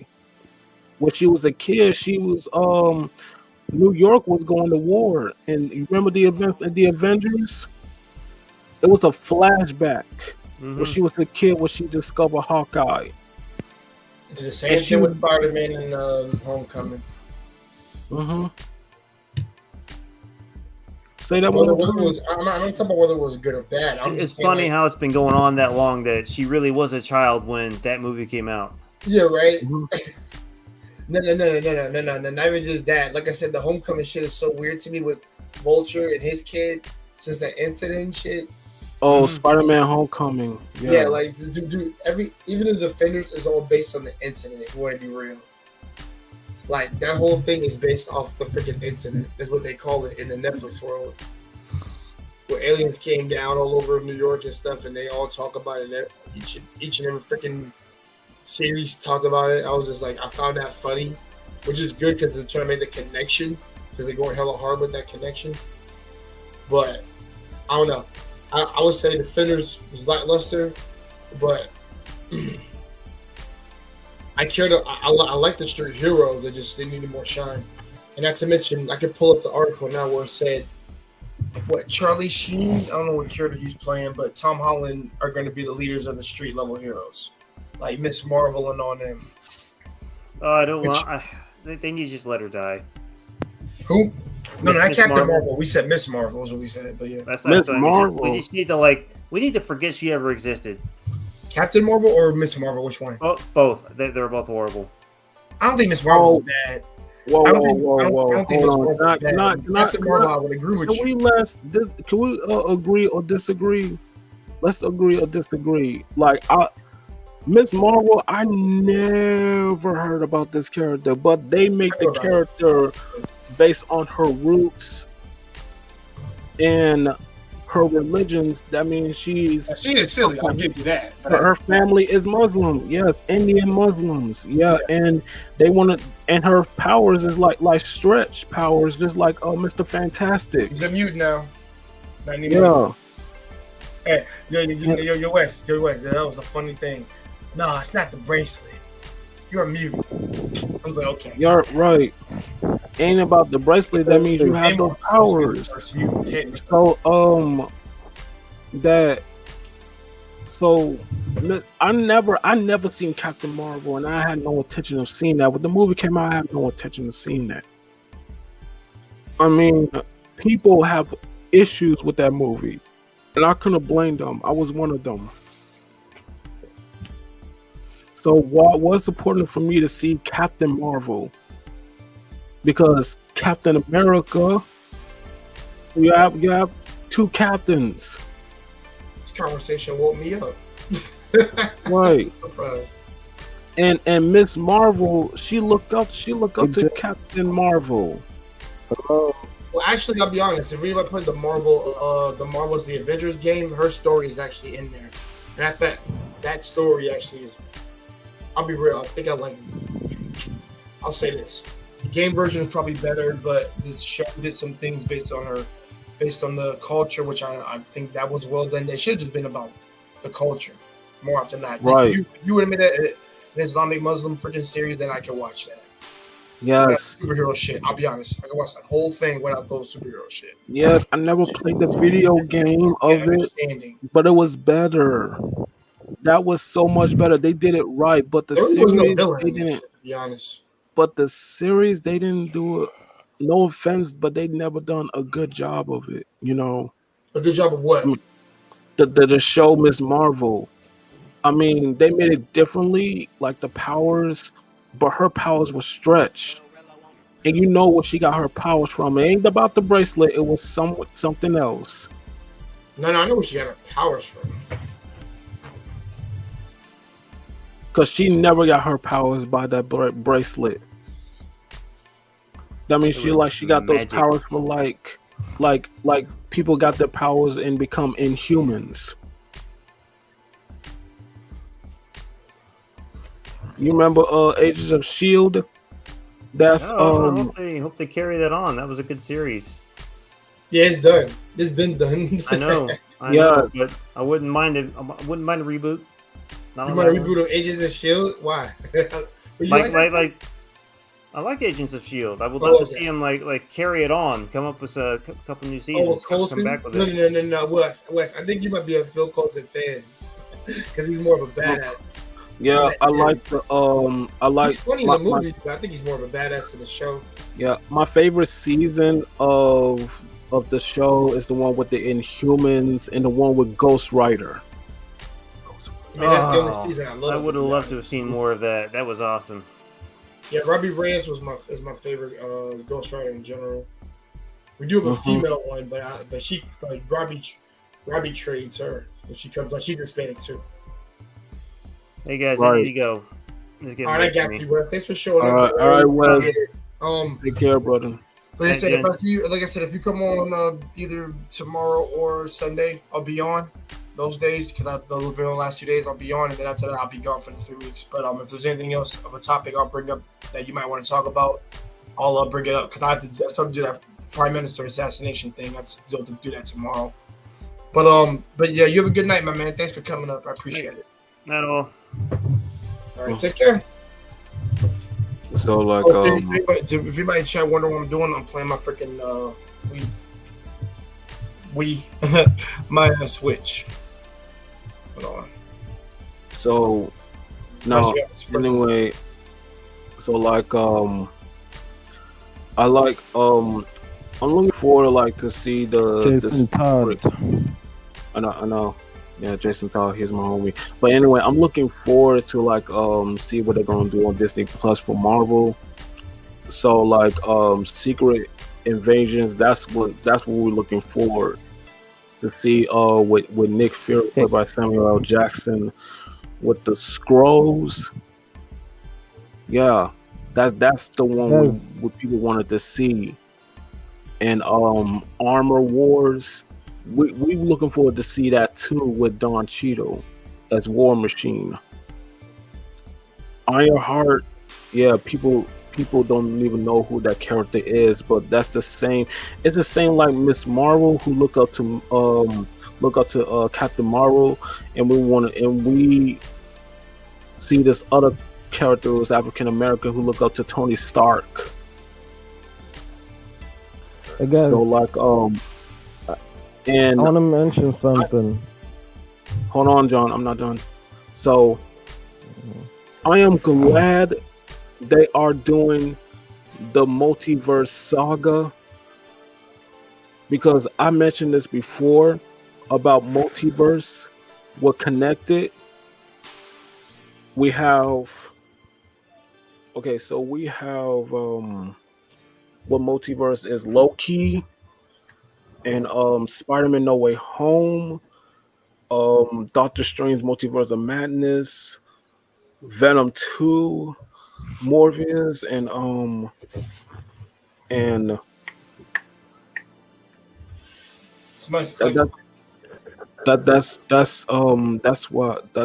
When she was a kid, she was New York was going to war, and you remember the events of the Avengers? It was a flashback when she was a kid when she discovered Hawkeye. Did the same thing with Spider-Man and Homecoming. Say that I'm not talking about whether it was good or bad. It's funny how it's been going on that long that she really was a child when that movie came out. Yeah, right. No, not even just that. Like I said, the Homecoming shit is so weird to me with Vulture and his kid since that incident and shit. Oh, Spider-Man Homecoming. Yeah, like dude, even the Defenders is all based on the incident. If you want to be real. Like, that whole thing is based off the freaking incident. That's what they call it in the Netflix world. Where aliens came down all over New York and stuff, and they all talk about it. Each and every freaking series talked about it. I was just like, I found that funny, which is good because they're trying to make the connection, because they're going hella hard with that connection. But, I don't know. I would say Defenders was lackluster, but... I like the street heroes. They needed more shine, and not to mention I could pull up the article now where it said what Charlie Sheen. I don't know what character he's playing, but Tom Holland are going to be the leaders of the street level heroes, like Miss Marvel and all them. I don't want. They need to just let her die. Who? No, not Captain Marvel. We said Miss Marvel is what we said, but yeah, that's Miss Marvel. We just need to we need to forget she ever existed. Captain Marvel or Miss Marvel? Which one? Oh, both. They're both horrible. I don't think Miss Marvel's bad. Whoa. I don't think Miss Marvel's bad. Captain Marvel, I would agree with you. Can we agree or disagree? Let's agree or disagree. Like, Miss Marvel, I never heard about this character, but they make the character based on her roots and her religions. That means she is silly. I'll give you that. Her family is Muslim, yes, Indian Muslims, yeah, and they want to. And her powers is like stretch powers, just like Mr. Fantastic. He's a mute now. Yeah. Hey, you're West. That was a funny thing. No, it's not the bracelet. You're a mute. I was like, okay. You're right. Ain't about the bracelet. That means you have those powers. So I never seen Captain Marvel, and I had no intention of seeing that. When the movie came out, I had no intention of seeing that. I mean, people have issues with that movie, and I couldn't blame them. I was one of them. So what was important for me to see Captain Marvel? Because Captain America, you have two captains. This conversation woke me up. Right. And Miss Marvel, she looked up to Captain Marvel. Well, actually, I'll be honest. If anybody played the Marvel's The Avengers game, her story is actually in there. And I thought that story actually is. I'll be real. I think I like it. I'll say this. The game version is probably better, but this show did some things based on her based on the culture, which I think that was well done. They should have just been about the culture more often than not. Right. If you would admit that an Islamic Muslim freaking series, then I can watch that. Yes. Superhero shit. I'll be honest. I can watch that whole thing without those superhero shit. Yes, I never played the video game of it, but it was better. That was so much better. They did it right, but the There was no series villain they in that didn't. shit, to be honest. But the series they didn't do it. No offense, but they never done a good job of it. You know, A good job of what? the show Miss Marvel. I mean, they made it differently, like the powers, but her powers were stretched. And you know where she got her powers from. It ain't about the bracelet. It was something else. No, I know where she got her powers from. Because she never got her powers by that bracelet. That means she got those powers for like people got their powers and become inhumans. You remember Agents of S.H.I.E.L.D.? That's I hope they carry that on. That was a good series. Yeah, it's done. It's been done. I know, but I wouldn't mind it. I wouldn't mind a reboot. You want a reboot of Agents of S.H.I.E.L.D.? Why? I like Agents of S.H.I.E.L.D. I would love to see him like carry it on, come up with a couple new seasons. Coulson? Come back with it. No, Wes. I think you might be a Phil Coulson fan because he's more of a badass. Yeah, I like the He's funny in the movie, but I think he's more of a badass in the show. Yeah, my favorite season of the show is the one with the Inhumans and the one with Ghost Rider. That's the only season I love. I would have loved to have seen more of that. That was awesome. Yeah, Robbie Reyes is my favorite Ghost Rider in general. We do have a female one, but she Robbie trades her when she comes on. She's Hispanic too. Hey guys, I need to go. All right, I got you, bro. Thanks for showing up. All right, well, take care, brother. Like I said, if you come on either tomorrow or Sunday, I'll be on those days because the last 2 days I'll be on, and then after that I'll be gone for the 3 weeks. But if there's anything else of a topic I'll bring up that you might want to talk about, I'll bring it up because I have to do that Prime Minister assassination thing. I have to do that tomorrow. But yeah, you have a good night, my man. Thanks for coming up. I appreciate it. Not at all. All right, take care. So like, if you might chat, wonder what I'm doing, I'm playing my freaking my Switch. Hold on. So no, anyway. So like, I like I'm looking forward to see Jason Todd. I know. Yeah, Jason Todd, he's my homie. But anyway, I'm looking forward to see what they're gonna do on Disney Plus for Marvel. So Secret Invasions, that's what we're looking forward to see with Nick Fury played by Samuel L. Jackson with the Skrulls. Yeah, that's the one what people wanted to see. And Armor Wars. We looking forward to see that too with Don Cheadle as War Machine. Ironheart, yeah, people don't even know who that character is, but that's the same. It's the same like Miss Marvel, who look up to Captain Marvel, and we see this other character who's African American who look up to Tony Stark. And I want to mention something. Hold on, John. I'm not done. So, I am glad they are doing the multiverse saga because I mentioned this before about multiverse. We're connected. We have what multiverse is Loki. And Spider-Man No Way Home, Doctor Strange Multiverse of Madness, Venom 2, Morbius, and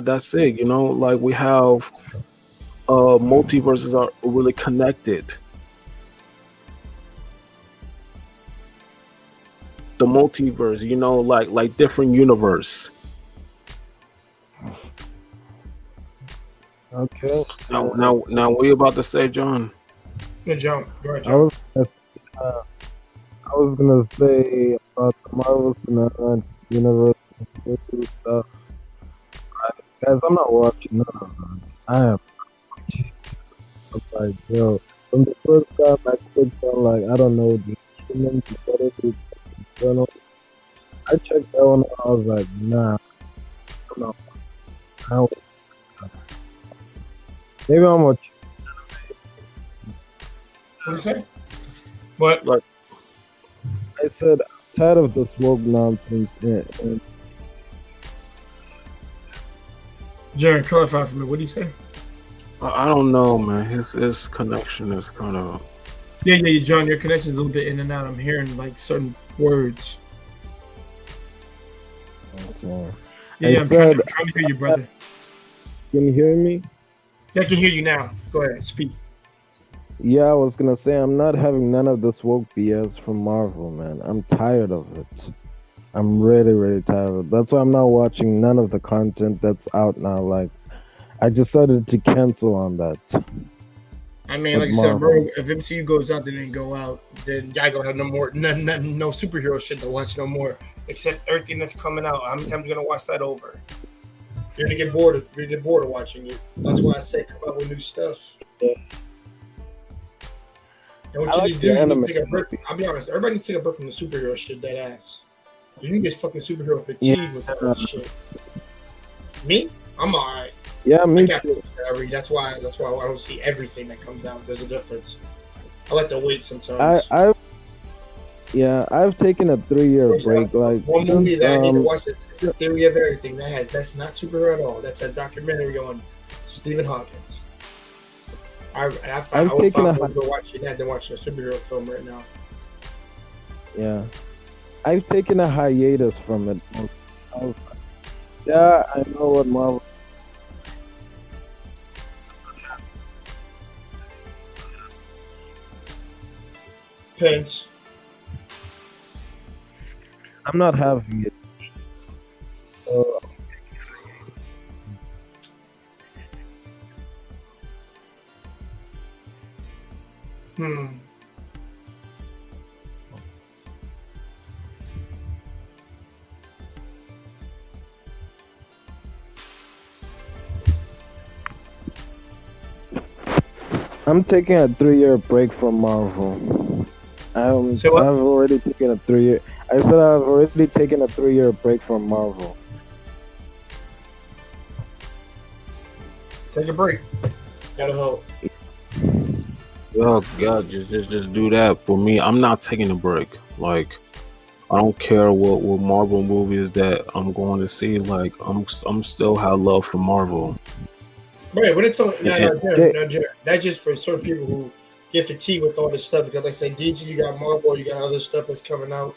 that's it, you know, like we have multiverses are really connected. the multiverse, like different universe. Okay. Now, what are you about to say, John? Good jump. Go ahead, I John. was gonna say about the Marvel Cinematic Universe and stuff. Guys, I'm not watching none of that. I am. I'm like, yo, from the first time I clicked on, like, I don't know, the humans, the channel. I checked that one out. I was like, nah, I'm not. I don't- Maybe I'm watching. What do you say? What? Like, I said, I'm tired of the smoke nonsense. And Jared, clarify for me. What do you say? I don't know, man. His connection is kind of. Yeah, John, your connection's a little bit in and out. I'm hearing like certain words. okay. Yeah, I I'm said- trying to hear you, brother. Can you hear me? Yeah, I can hear you now. Go ahead, speak. Yeah, I was gonna say I'm not having none of this woke BS from Marvel, man. I'm tired of it. I'm really, really tired of it. That's why I'm not watching none of the content that's out now. Like, I decided to cancel on that. I mean, like I said, bro, if MCU goes out, then go out. Then y'all gonna have no superhero shit to watch no more. Except everything that's coming out. How many times you gonna watch that over? You're gonna get bored. You're gonna get bored of watching it. That's why I say come out with new stuff. Yeah. And what I you like need to the do, you need anime. to take a break. I'll be honest. Everybody needs to take a break from the superhero shit. That ass. You can get fucking superhero fatigue with that shit. Me, I'm alright. Yeah, I me got too. books that I read. That's why I don't see everything that comes out. There's a difference. I like to wait sometimes. I've taken a 3-year break. Like, One movie that I need to watch is The Theory of Everything. That's not superhero at all. That's a documentary on Stephen Hawking. I would go watching that than watching a superhero film right now. Yeah, I've taken a hiatus from it. Yeah, I know what Marvel. Pence. I'm not having it. I'm taking a 3-year break from Marvel. I've already taken a 3-year. I said I've already taken a 3-year break from Marvel. Take a break. Gotta help. Oh God, just do that for me. I'm not taking a break. Like, I don't care what Marvel movies that I'm going to see. Like, I'm still have love for Marvel. Right, but it's that's just for certain people who get fatigued with all this stuff because, like I say, DC, you got Marvel, you got other stuff that's coming out.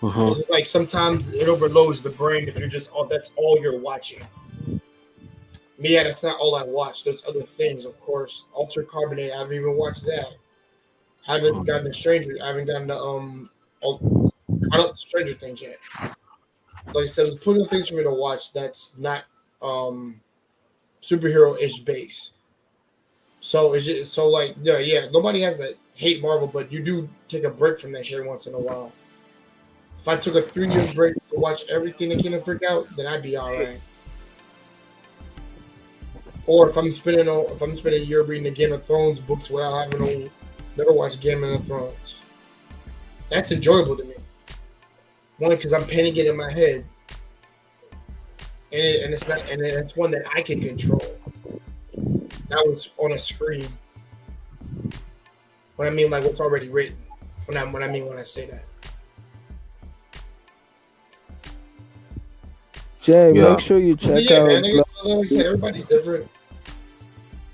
It's like sometimes it overloads the brain if you're just that's all you're watching. Me, that's not all I watch. There's other things, of course. Altered Carbonate, I haven't even watched that. I haven't gotten to Stranger. I haven't gotten to caught up to Stranger Things yet. Like I said, there's plenty of things for me to watch that's not superhero-ish base. So it's just nobody has to hate Marvel, but you do take a break from that shit once in a while. If I took a 3-year break to watch everything that came to freak out, then I'd be all right. Or if I'm spending a year reading the Game of Thrones books without having never watched Game of Thrones, that's enjoyable to me. One, because I'm painting it in my head, and it's one that I can control. That was on a screen. When I mean like what's already written. When I say that. Jay, make sure you check out. Man, like I said, everybody's different.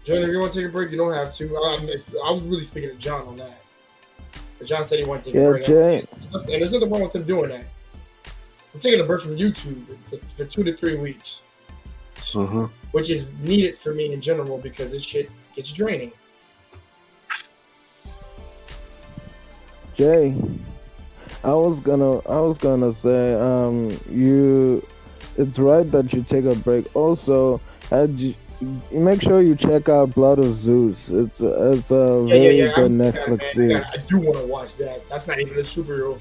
John, if you want to take a break, you don't have to. I was really speaking to John on that. But John said he wanted to take a break. Jay. And there's nothing wrong with him doing that. I'm taking a break from YouTube for 2 to 3 weeks. Which is needed for me in general because this shit gets draining. Jay, I was gonna say, it's right that you take a break. Also, you make sure you check out Blood of Zeus. It's a very good Netflix series. I do want to watch that. That's not even a superhero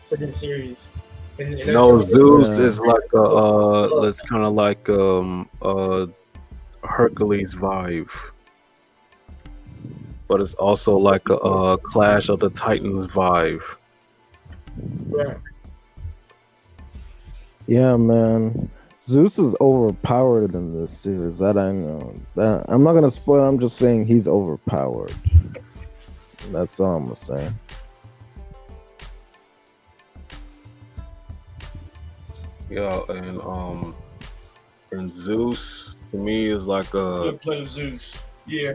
freaking series. And there's No, some- Zeus Yeah. is like it's kind of like Hercules vibe, but it's also like a Clash of the Titans vibe. yeah. Yeah, man. Zeus is overpowered in this series. That I know. That I'm not gonna spoil. I'm just saying he's overpowered. That's all I'm gonna say. Yeah, and Zeus to me is like a Play of Zeus. Yeah.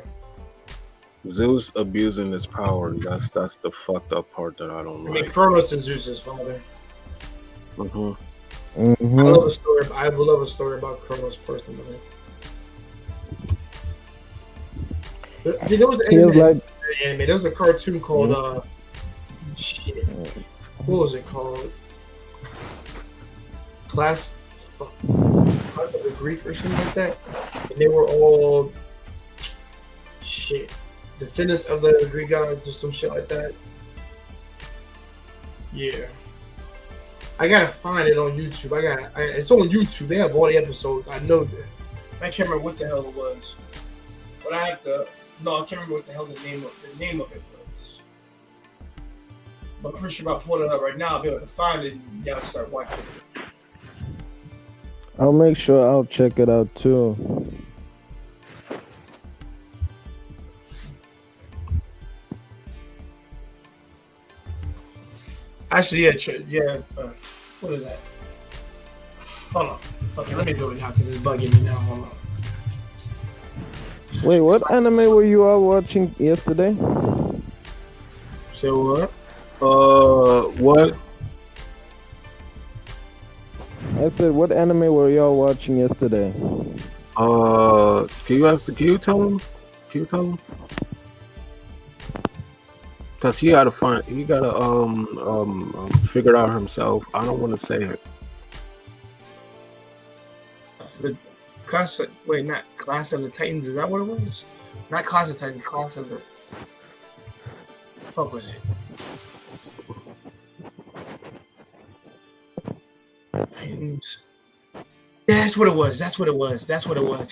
Zeus abusing his power. That's the fucked up part that I don't I mean, like. Kronos is Zeus's father. hmm Hmm. I love a story. I would love a story about Kronos personally. There was an He is like anime. There was a cartoon called shit. What was it called? Class of the Greek or something like that. And they were all shit descendants of the Greek gods or some shit like that. Yeah. I gotta find it on YouTube. It's on YouTube. They have all the episodes. I know that. I can't remember what the hell it was. But I have to. No, I can't remember what the hell the name of it was. But I'm pretty sure if I pull it up right now, I'll be able to find it and y'all start watching it. I'll make sure I'll check it out too. Actually, what is that? Hold on. Okay, let me do it now because it's bugging me now. Hold on. Wait, what anime were you all watching yesterday? So what? What? I said, what anime were y'all watching yesterday? Can you tell him? Can you tell him? Cause he gotta figure it out himself. I don't want to say it. The not Class of the Titans. Is that what it was? Not Class of the Titans. Class of the. Fuck was it? Titans. Yeah, that's what it was. That's what it was.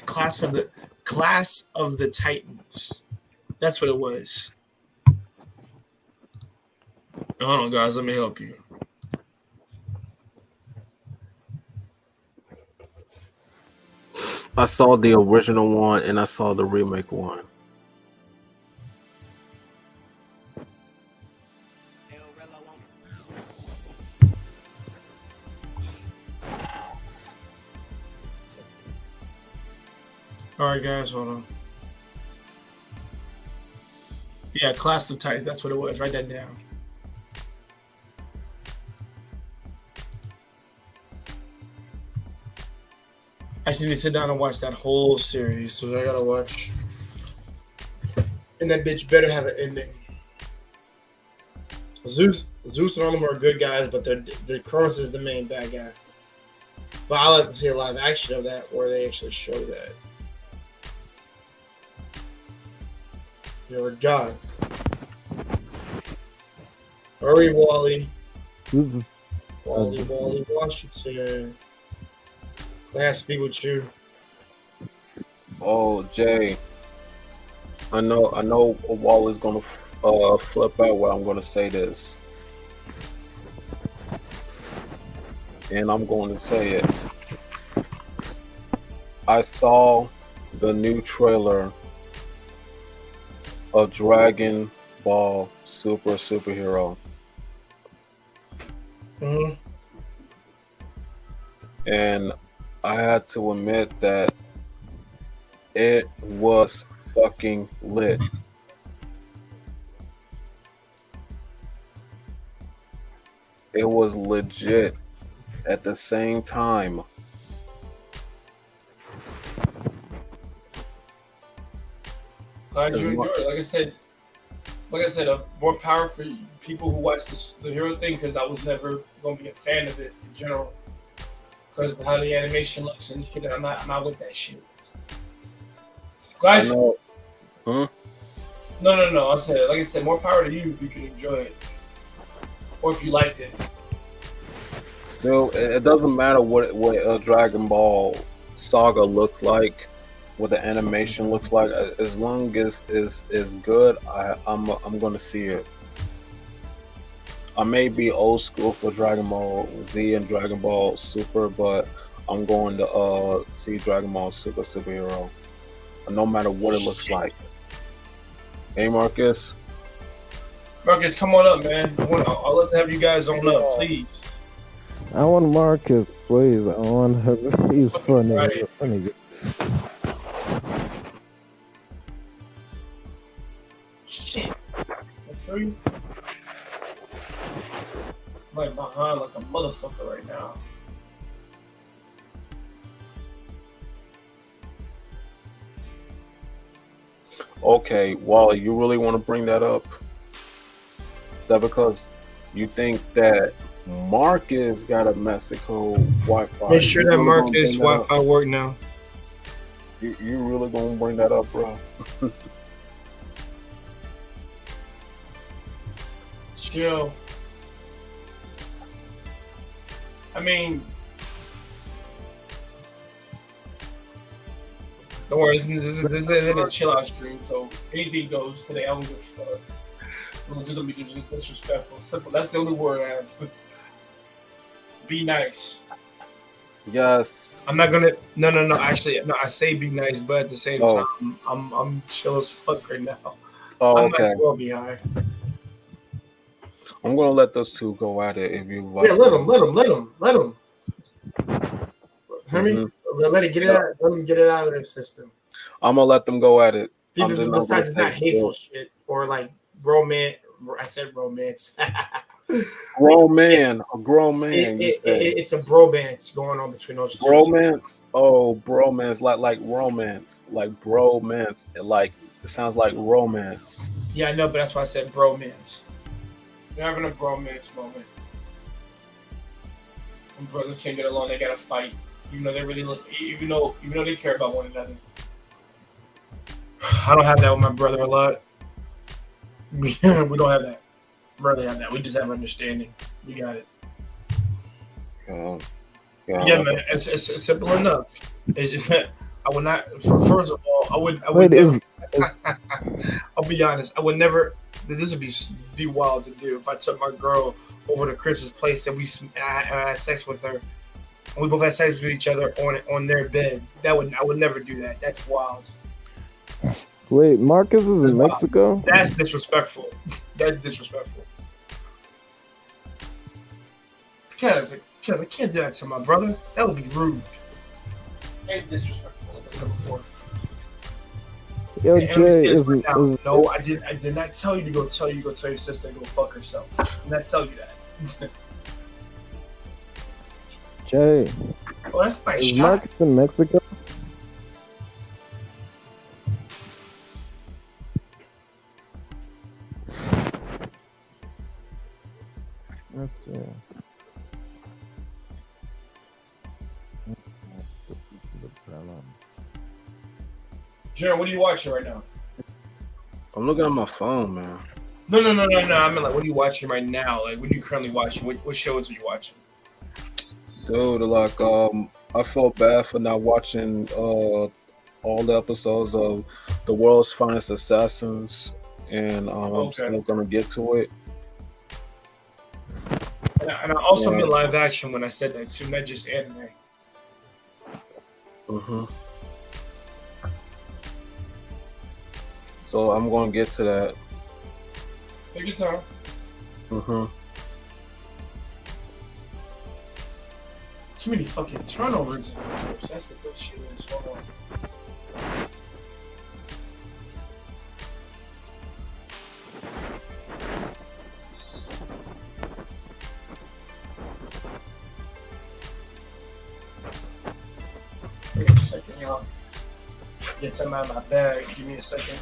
Class of the Titans. That's what it was. Hold on, guys. Let me help you. I saw the original one and I saw the remake one. All right, guys. Hold on. Yeah, Class of Titans. That's what it was. Write that down. I just need to sit down and watch that whole series, so I gotta watch. And that bitch better have an ending. Zeus and all of them are good guys, but the Kronos is the main bad guy. But I like to see a live action of that where they actually show that. You're a god. Hurry, Wally. This is Wally Washington. Glad to be with you. Oh, Jay. I know a wall is gonna flip out where I'm gonna say this, and I'm going to say it. I saw the new trailer of Dragon Ball Superhero. Mm-hmm. And I had to admit that it was fucking lit. It was legit at the same time. Glad you enjoyed it. Like I said, like I said, more power for people who watch the hero thing because I was never gonna be a fan of it in general because how the animation looks and shit. I'm not with that shit. I Glad know. Hmm? no. I said, like I said, more power to you if you can enjoy it or if you liked it. Dude, it doesn't matter what a Dragon Ball saga looks like, what the animation looks like. As long as is good, I'm gonna see it. I may be old school for Dragon Ball Z and Dragon Ball Super, but I'm going to see Dragon Ball Superhero, no matter what it looks like. Hey, Marcus. Marcus, come on up, man. I'd love to have you guys on up, please. I want Marcus, please. I want him. He's funny. Right. He's a funny guy. Shit. I'm like behind like a motherfucker right now. Okay, Wally, you really want to bring that up? Is that because you think that Marcus got a Mexico Wi-Fi? Make sure You that really gonna Marcus bring that up? Wi-Fi work now. You really gonna bring that up, bro? Chill. I mean, don't worry, this isn't a chill out stream, so anything goes today. I don't give a fuck. I'm just gonna be disrespectful. Simple. That's the only word I have. Be nice. Yes. I'm not gonna. No. Actually, no. I say be nice, but at the same Oh. time, I'm chill as fuck right now. Oh, I'm okay. not well behind. I'm gonna let those two go at it if you like. Yeah, let them. Hear me? Mhm. Let it get it out. Let them get it out of their system. I'm gonna let them go at it. I'm People just not besides it's gonna not say hateful shit or like romance. I said romance. grown man, a grown man. It's a bromance going on between those two. Bromance? Oh, bromance, like romance, like bromance. Like it sounds like romance. Yeah, I know, but that's why I said bromance. You're having a bromance moment. When brothers can't get along, they gotta fight. Even though they really look, even though they care about one another. I don't have that with my brother a lot. We don't have that. Brother have that. We just have understanding. We got it. Yeah, man. It's simple enough. It's just, I would not. First of all, I would Wait, never. I'll be honest. I would never. This would be wild to do if I took my girl over to Chris's place and I had sex with her, and we both had sex with each other on their bed. I would never do that. That's wild. Wait, Marcus is That's in wild. Mexico? That's disrespectful. That's disrespectful. Because I can't do that to my brother. That would be rude and disrespectful. Like I said before. Yo, And Jay, understand right now, no, I did not tell you to go tell your sister to go fuck herself. I did not tell you that. Jay, Oh, that's a nice is shot. Marcus in Mexico? Let's see. Jared, what are you watching right now? I'm looking at my phone, man. No. I mean, like, what are you watching right now? Like, what are you currently watching? What shows are you watching? Dude, like, I felt bad for not watching all the episodes of The World's Finest Assassins, and I'm still gonna get to it. And I also meant live action when I said that too, not just anime. So I'm gonna get to that. Take your time. Too many fucking turnovers. That's what this shit is. Hold on. Give me a second, y'all. Get some out of my bag. Give me a second.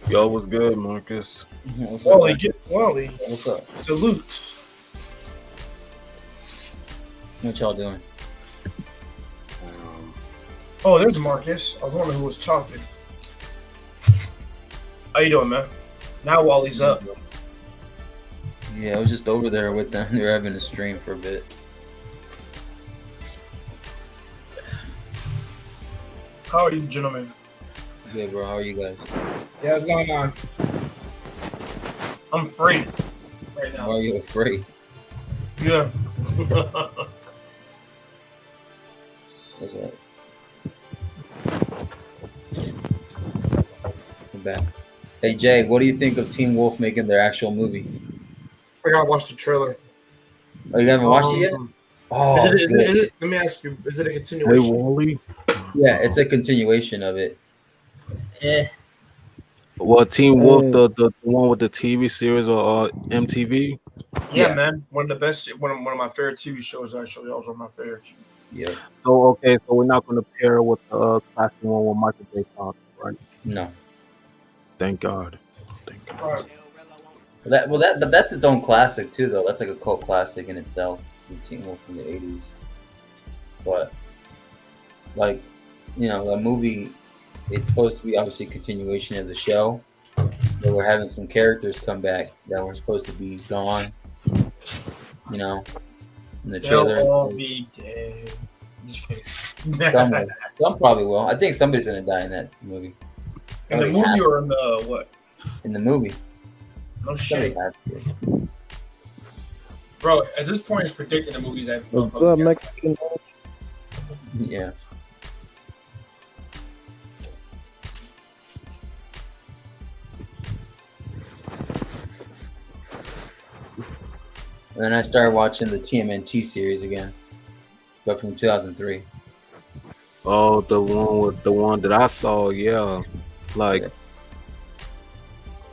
Yo, what's good, Marcus? What's up, Wally, man? get Wally. What's up? Salute. What y'all doing? Oh, there's Marcus. I was wondering who was talking. How you doing, man? Now Wally's up. Yeah, I was just over there with them. They were having a stream for a bit. How are you, gentlemen? Good, bro. How are you guys? Yeah, what's going on? I'm free right Why now. are you afraid? Yeah. What's up? I'm back. Hey, Jay, what do you think of Teen Wolf making their actual movie? I gotta watch the trailer. Oh, you haven't watched it yet? Oh, Is it's it, good. let me ask you, is it a Hey, continuation? Wally. Yeah, it's a continuation of it. Well, Teen Wolf, Hey. the one with the TV series or MTV. Yeah, Yeah. man. One of the best, one of my favorite TV shows, actually. That was one of my favorites. Yeah. So okay, so we're not going to pair with the classic one with Michael J. Fox, right? No. Thank God. Thank God. All right. But that's its own classic too, though. That's like a cult classic in itself. The Teen Wolf from the '80s. But like, the movie, it's supposed to be obviously a continuation of the show. But we're having some characters come back that were supposed to be gone. In the trailer. They'll all be dead. Just kidding. Some probably will. I think somebody's gonna die in that movie. In the Somebody movie has- or in the what? in the movie. No Somebody shit. has to. Bro, at this point, it's predicting the movies that. What's up, Mexican? Yeah. And then I started watching the TMNT series again, but from 2003. Oh, the one that I saw, yeah. Like,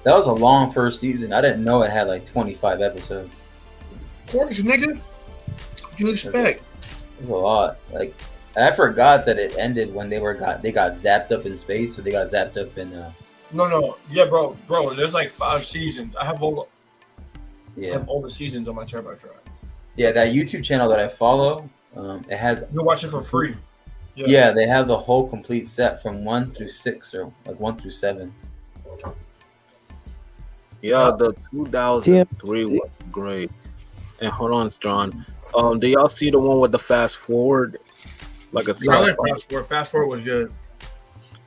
That was a long first season. I didn't know it had like 25 episodes. Of course, nigga. What you expect? It was a lot. Like, and I forgot that it ended when they got zapped up in space, or they got zapped up in. No. Yeah, bro. There's like 5 seasons. I have all Yeah, the seasons on my terabyte drive. yeah. That YouTube channel that I follow, it has. You can watch it for free. Yeah, they have the whole complete set from 1 through 6, or like 1 through 7. yeah, the 2003 was great. And hold on, John. Do y'all see the one with the fast forward? Like a Yeah, I like sci-fi? Fast Forward. Fast Forward was good.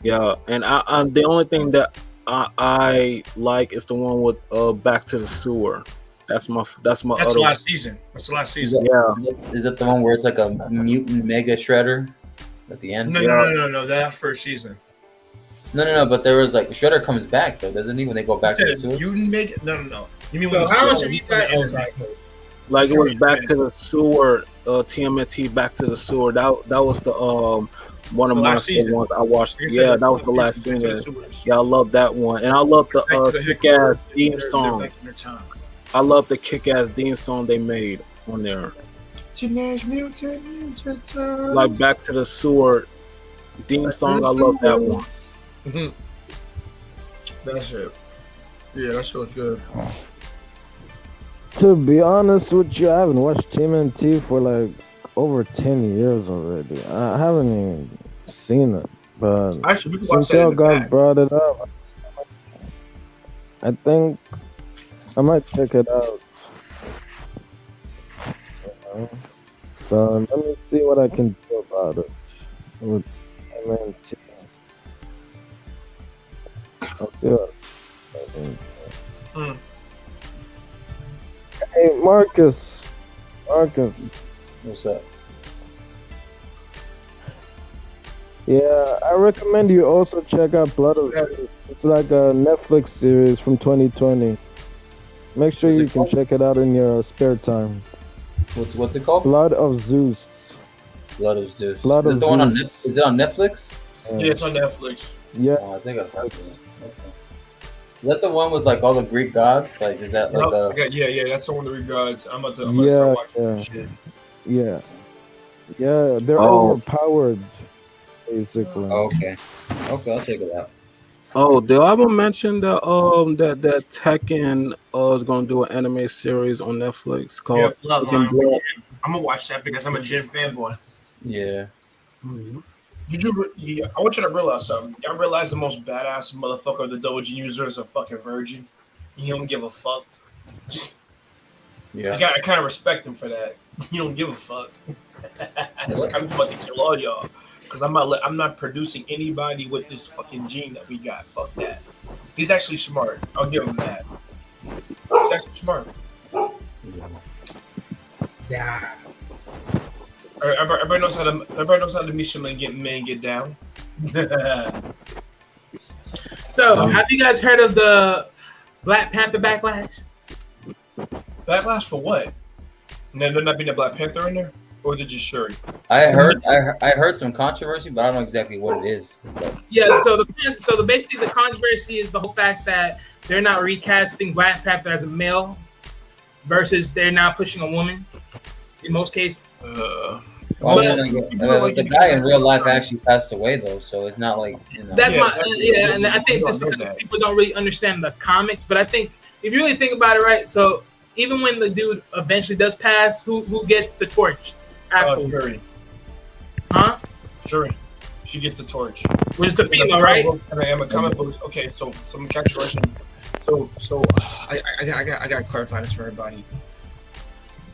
Yeah, and I'm the only thing that I like is the one with Back to the Sewer. That's my That's the other last season. That's the last season. Yeah, Is that the one where it's like a mutant mega shredder at the end? No. That first season. No. But there was like Shredder comes back though, doesn't he? When they go back to the sewer. You didn't make it. No. You mean So when how much have you got? like it was Back to the Sewer, TMNT Back to the Sewer. That was the one of The my last season. ones I watched. Like I said, Yeah, that was the last Back to the season. Sewers. Yeah, I love that one, and I love the Back to the kick headquarters. ass theme They're song. back in their time. I love the kick ass theme song they made on there. Teenage Mutant Ninja Turtles. Like Back to the Sewer theme song. I love that one. Mhm. That's it. Yeah, that shit was good. To be honest with you, I haven't watched TMNT for like over 10 years already. I haven't even seen it, but Actually, we can watch since that in y'all the guys back. brought it up, I think I might check it out. You know? So let me see what I can do about it with TMNT. I'll see what I can do. Mm. Hey, Marcus. What's up? Yeah, I recommend you also check out Blood of Zeus. It's like a Netflix series from 2020. Make sure What's you it can called? check it out in your spare time. What's it called? Blood of Zeus. Blood of Zeus. Blood is of it the one on Zeus. Is it on Netflix? Yeah, it's on Netflix. Yeah. Oh, I think I've heard of it. Okay. Is that the one with like all the Greek gods? Like, is that like a? Yeah, that's the one that we got. I'm gonna start Yeah, watching yeah. that shit. Yeah. Yeah, they're Oh. overpowered, basically. Oh, okay, I'll check it out. Oh, did I ever mention that Tekken is gonna do an anime series on Netflix called Yeah, Tekken Blood? I'm gonna watch that because I'm a Jin fanboy. Yeah. I want you to realize something. Y'all realize the most badass motherfucker of the Doujin user is a fucking virgin. He don't give a fuck. Yeah. I kind of respect him for that. He don't give a fuck. Like, I'm about to kill all y'all because I'm not producing anybody with this fucking gene that we got. Fuck that. He's actually smart. I'll give him that. He's actually smart. Yeah. Everybody knows how to men get down. So, have you guys heard of the Black Panther backlash? Backlash for what? No, there not being a Black Panther in there, or is it just Shuri? I heard some controversy, but I don't know exactly what it is. Yeah. So basically the controversy is the whole fact that they're not recasting Black Panther as a male versus they're now pushing a woman. In most cases. The guy in real life actually passed away though, so it's not like That's and I think this because people don't really understand the comics, but I think if you really think about it, right? So even when the dude eventually does pass, who gets the torch? Shuri. Huh? Shuri. She gets the torch. Which is the female, right? And I am a comic book. Okay, so some controversy. So I gotta clarify this for everybody.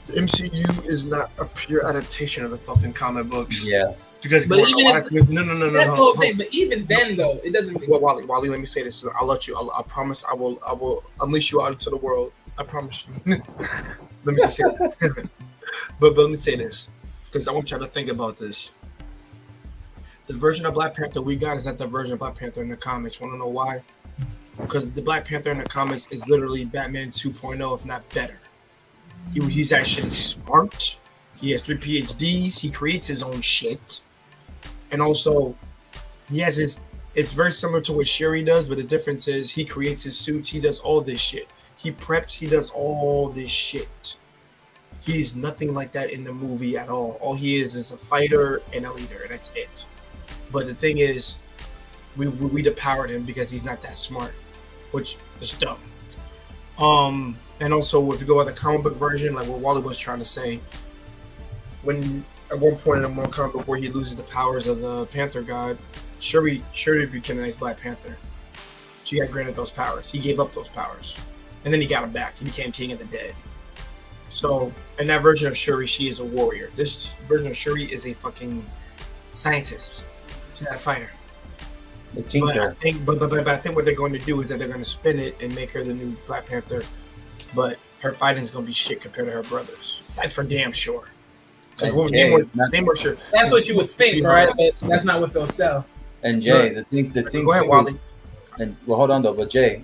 The MCU is not a pure adaptation of the fucking comic books. Yeah. Because but even no. That's the whole thing. But even then, though, it doesn't. Well, Wally, let me say this. I'll let you. I promise. I will unleash you out into the world. I promise you. Let me just say that. but let me say this because I want y'all to think about this. The version of Black Panther we got is not the version of Black Panther in the comics. Want to know why? Because the Black Panther in the comics is literally Batman 2.0, if not better. He's actually smart. He has 3 PhDs. He creates his own shit. And also, he has his... It's very similar to what Shuri does, but the difference is he creates his suits. He does all this shit. He preps. He does all this shit. He's nothing like that in the movie at all. All he is a fighter and a leader, and that's it. But the thing is, we depowered him because he's not that smart, which is dumb. And also, if you go by the comic book version, like what Wally was trying to say, when at one point in one comic book where he loses the powers of the Panther God, Shuri became the next Black Panther. She got granted those powers. He gave up those powers, and then he got them back. He became King of the Dead. So, in that version of Shuri, she is a warrior. This version of Shuri is a fucking scientist. She's not a fighter. But I think what they're going to do is that they're going to spin it and make her the new Black Panther. But her fighting is going to be shit compared to her brothers. That's for damn sure. They were sure. That's what you would think, right? But that's not what they'll sell. And Jay, the thing. Go ahead, Wally. And well, hold on though. But Jay,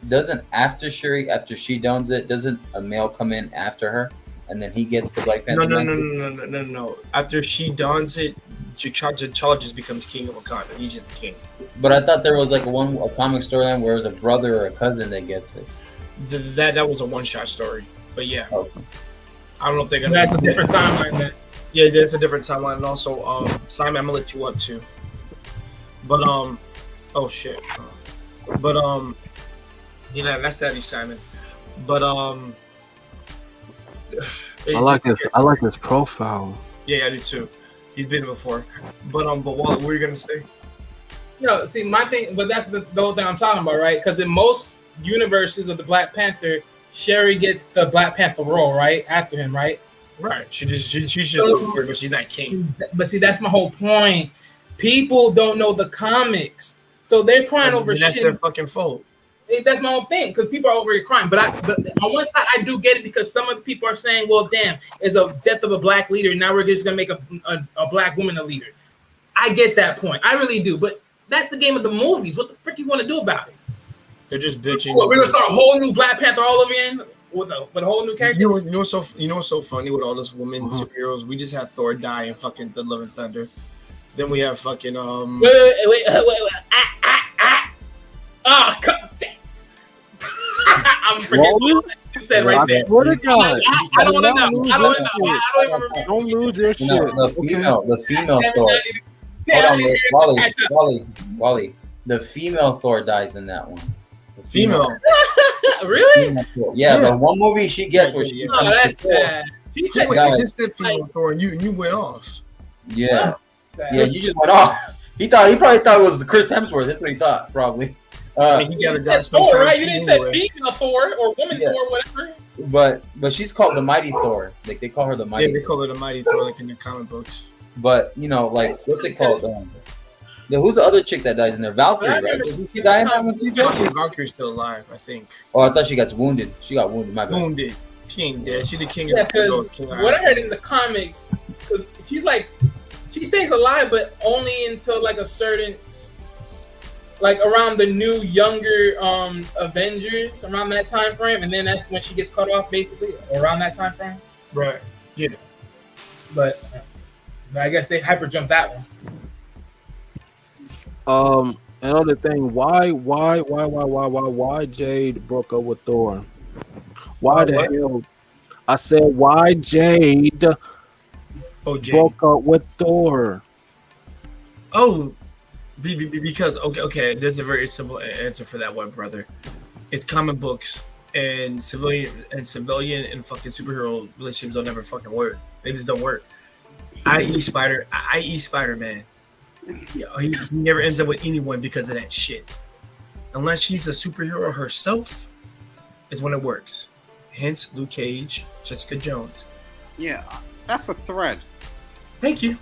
doesn't after she dons it, doesn't a male come in after her, and then he gets the Black Panther? No. After she dons it, T'Challa just becomes king of Wakanda. He's just the king. But I thought there was like a comic storyline where it was a brother or a cousin that gets it. That was a one-shot story. But yeah. Okay. I don't know if they're gonna. That's a different timeline. Then. Yeah, that's a different timeline. And also, Simon, I'm gonna let you up too. But oh shit. But that's that, Simon. But I like his profile. Yeah, I do too. He's been before. But Wally, what were you gonna say? See, my thing, but that's the whole thing I'm talking about, right? Because in most universes of the Black Panther, Shuri gets the Black Panther role, right? After him, right? Right. She's just a word, but she's not king. But see, that's my whole point. People don't know the comics, so they're crying over shit. That's their fucking fault. That's my own thing because people are over here crying. But on one side, I do get it because some of the people are saying, "Well, damn, it's a death of a black leader. Now we're just gonna make a black woman a leader." I get that point. I really do. But that's the game of the movies. What the frick you want to do about it? They're just bitching. We're gonna start a whole new Black Panther all over again with a whole new character. You know what's so funny with all this women superheroes? We just had Thor die in fucking The Love and Thunder. Then we have fucking Wait. I'm forgetting what you said right there. What a guy! I don't want to know. I don't even remember. Don't lose your shit. The female Thor. Hold on, Wally. The female Thor dies in that one. The Female. Really? female Thor. Yeah, Yeah. the one movie she gets where she Oh, that's Thor. sad. She said, Wait, Guys. you just said female Thor, and you went off. Yeah, that. yeah, you just went off. He probably thought it was Chris Hemsworth. That's what he thought, probably. I mean, he got You a guy said Thor, sometimes right? You didn't say anyway. female Thor or woman Yeah. Thor, whatever. But she's called the Mighty Thor. Like they call her the Mighty. Yeah, they call it a mighty Thor, like in the comic books. But you know, like what's it called? Who's the other chick that dies in there? Valkyrie, right? Did she die in that one too, Joe? Valkyrie's still alive, I think. Oh, I thought she got wounded. She got wounded. My bad. Wounded. She ain't dead. She the king Yeah, of because King what I heard in the comics, because she's like, she stays alive, but only until like a certain, like around the new younger Avengers, around that time frame, and then that's when she gets cut off, basically, around that time frame. Right. Yeah. But I guess they hyper jumped that one. Another thing, why Jade broke up with Thor? Why the what? hell? I said, why Jade Oh, Jay. broke up with Thor? Oh, because okay. There's a very simple answer for that one, brother. It's comic books and civilian and fucking superhero relationships don't never fucking work. They just don't work. I.e. Spider-Man. Yeah, he never ends up with anyone because of that shit. Unless she's a superhero herself, is when it works. Hence, Luke Cage, Jessica Jones. Yeah, that's a thread. Thank you.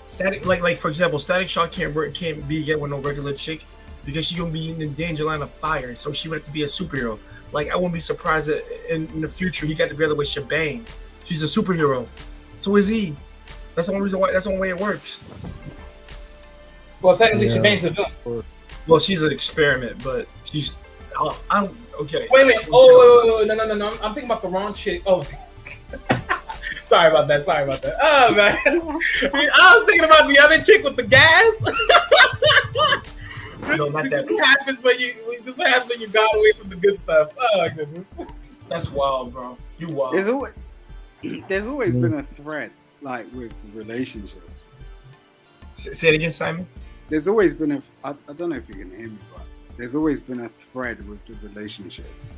Static, like for example, Static Shock can't get with no regular chick because she's gonna be in the danger line of fire. So she would have to be a superhero. Like I wouldn't be surprised that in the future he got together with Shebang. She's a superhero. So is he. That's the only reason why. That's the only way it works. Well, technically, Yeah. Shebang's a villain. Well, she's an experiment, but she's. I'm okay. Wait. Oh, no. I'm thinking about the wrong chick. Oh, sorry about that. Oh man, I was thinking about the other chick with the gas. No, not that. This happens when you got away from the good stuff. Oh my goodness. That's wild, bro. You wild. There's always been a thread, like with relationships. Say it again, Simon. There's always been I don't know if you can hear me, but there's always been a thread with the relationships.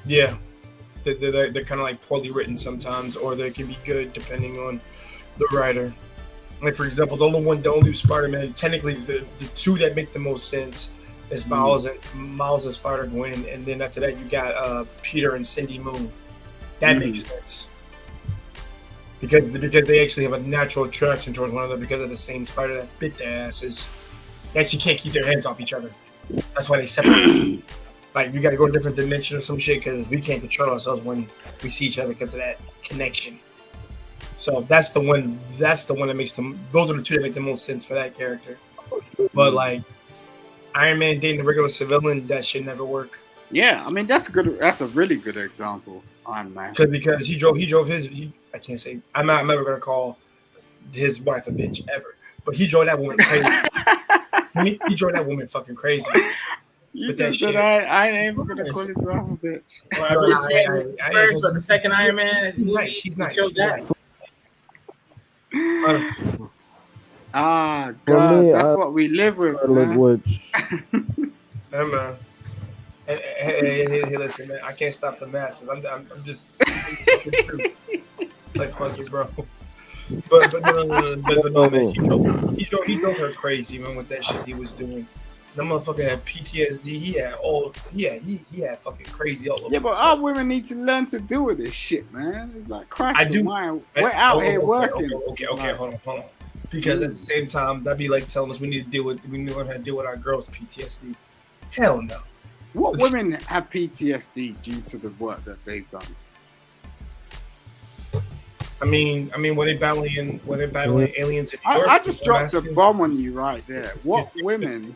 Yeah, they're kind of like poorly written sometimes, or they can be good depending on the writer. Like for example, the only Spider-Man. Technically, the two that make the most sense is Miles and Spider-Gwen, and then after that you got Peter and Cindy Moon. That makes sense because they actually have a natural attraction towards one another because of the same spider that bit their asses. They actually can't keep their hands off each other. That's why they separate. Like, we got to go to a different dimension or some shit because we can't control ourselves when we see each other because of that connection. So that's the one that makes them. Those are the two that make the most sense for that character. But like Iron Man dating a regular civilian, that should never work. Yeah, I mean that's good. That's a really good example. Iron Man. Because he drove his. I can't say. I'm never gonna call his wife a bitch ever. But he drove that woman crazy. he drove that woman fucking crazy. You With that just said shit. I ain't even gonna call his wife a bitch. I First or the second Iron Man. Nice. She's nice. Killed that. Ah, For God, me, that's what we live with, Scarlet man. Witch. Hey, man. Hey, listen, man. I can't stop the masses. I'm just like fuck you, bro. But no, man. He drove her crazy, man, with that shit he was doing. That motherfucker had PTSD. He had fucking crazy all over. Yeah, but himself. our women need to learn to deal with this shit, man. It's like Christ I do. almighty. We're out here working. Okay, hold on. Because at the same time, that'd be like telling us we need to learn how to deal with our girls' PTSD. Hell no. What women have PTSD due to the work that they've done? I mean, when they're battling aliens in New York, I just dropped a asking- bomb on you right there. What women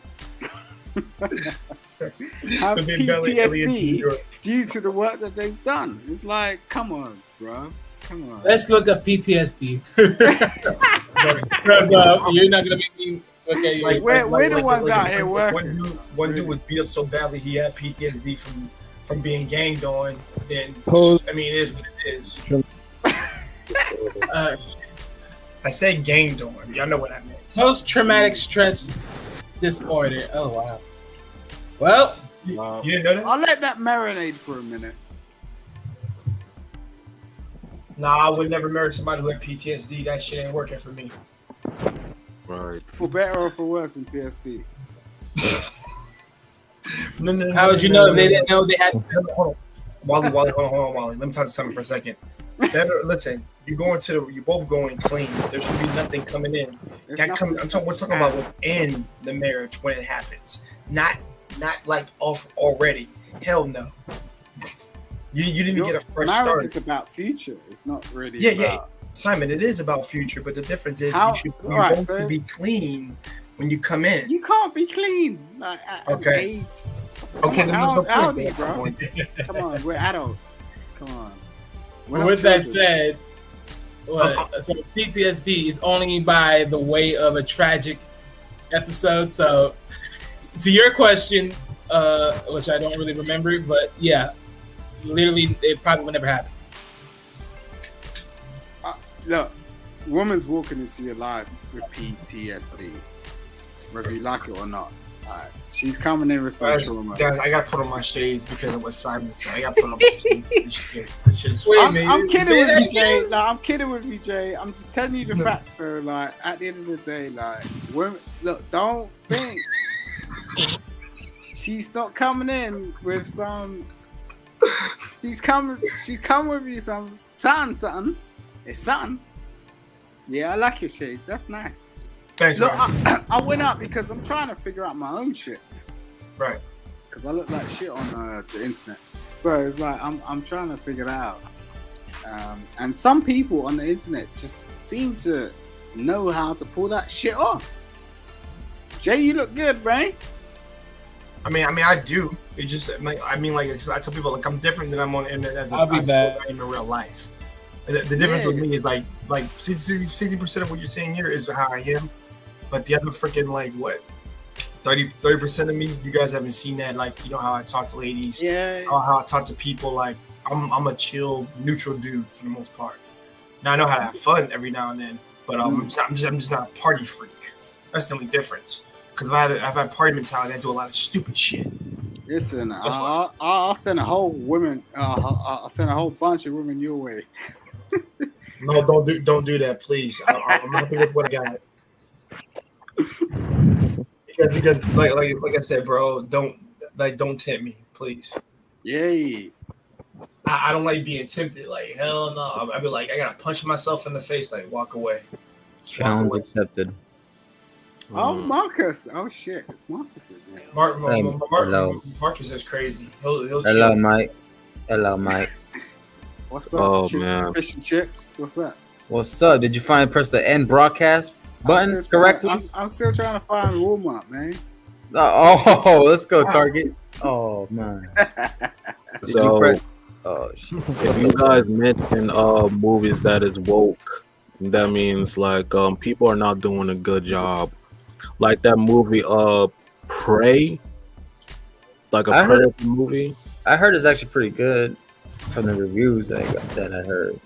have when they're battling aliens in New PTSD York. due to the work that they've done? It's like, come on, bro. Come on. Let's look up PTSD. Because you're not gonna make me. Okay, Like, we're the ones out here working. One dude was beat up so badly he had PTSD from being ganged on. Then Pose. I mean, it is what it is. I said ganged on. Y'all know what I meant. Post-traumatic stress disorder. Oh wow. Well, Wow. You didn't know that? I'll let that marinate for a minute. Nah, I would never marry somebody who had PTSD. That shit ain't working for me. Right. For better or for worse in PSD. No, how would you know if they didn't know they had? Hold on. Wally, hold on, Wally. Let me talk to something for a second. Better, listen, you're both going clean. There should be nothing coming in. We're talking about within the marriage when it happens. Not like off already. Hell no. You didn't get a fresh marriage start. is about future. It's not really Yeah, about... Simon, it is about future, but the difference is you Alright, both so- should be clean when you come in. You can't be clean. Like, at Okay. age. Okay, Come then on, there's no how point old are you, at bro? that point. Come on, we're adults. Come on. We're But not with that children. said, so PTSD is only by the way of a tragic episode. So, to your question, which I don't really remember, but yeah, literally, it probably would never happen. Look, woman's walking into your life with PTSD, whether you like it or not. Alright, she's coming in with some trauma. Guys, I gotta put on my shades because of what Simon said. I gotta put on my shades. This shit is Wait a I'm, minute, I'm you kidding say with that you, Jay. again? Like, I'm kidding with you, Jay. I'm just telling you the fact, though. Like, at the end of the day, like, women, look, don't think she's not coming in with some. She's coming with you some something. It's something. Yeah, I like your shades. That's nice. Thanks, Look, man. I went up because I'm trying to figure out my own shit. Right. Because I look like shit on the internet. So it's like I'm trying to figure it out. And some people on the internet just seem to know how to pull that shit off. Jay, you look good, right? I mean, I do. It just, like, I tell people, like, I'm different than I'm on the internet. I'll be back. In real life. The difference with me is like 60% of what you're seeing here is how I am, but the other freaking 30% of me, you guys haven't seen that. Like, you know how I talk to ladies, Yeah. how I talk to people. Like, I'm a chill, neutral dude for the most part. Now I know how to have fun every now and then, but I'm just not a party freak. That's the only difference. Because if I had party mentality, I do a lot of stupid shit. Listen, I'll send a whole I'll send a whole bunch of women your way. No, don't do that, please. I'm happy with what I got. Because like I said, bro, don't tempt me, please. Yay. I don't like being tempted. Like, hell no. I'd be like, I gotta punch myself in the face, like, walk away. Just walk Challenge away. accepted. Oh, Marcus. Oh shit, it's Marcus in there. Hello. Marcus is crazy. He'll Hello, chill. Mike. Hello, Mike. What's up? Oh, man. Fish and chips. What's up? What's up? Did you finally press the end broadcast button correctly? I'm still trying to find Walmart, man. Oh, let's go, Target. Oh, man. Did you So, press? Oh, shit. if you guys mention movies that is woke, that means like people are not doing a good job. Like that movie Prey, like a I heard- Predator movie. I heard it's actually pretty good from the reviews that I heard.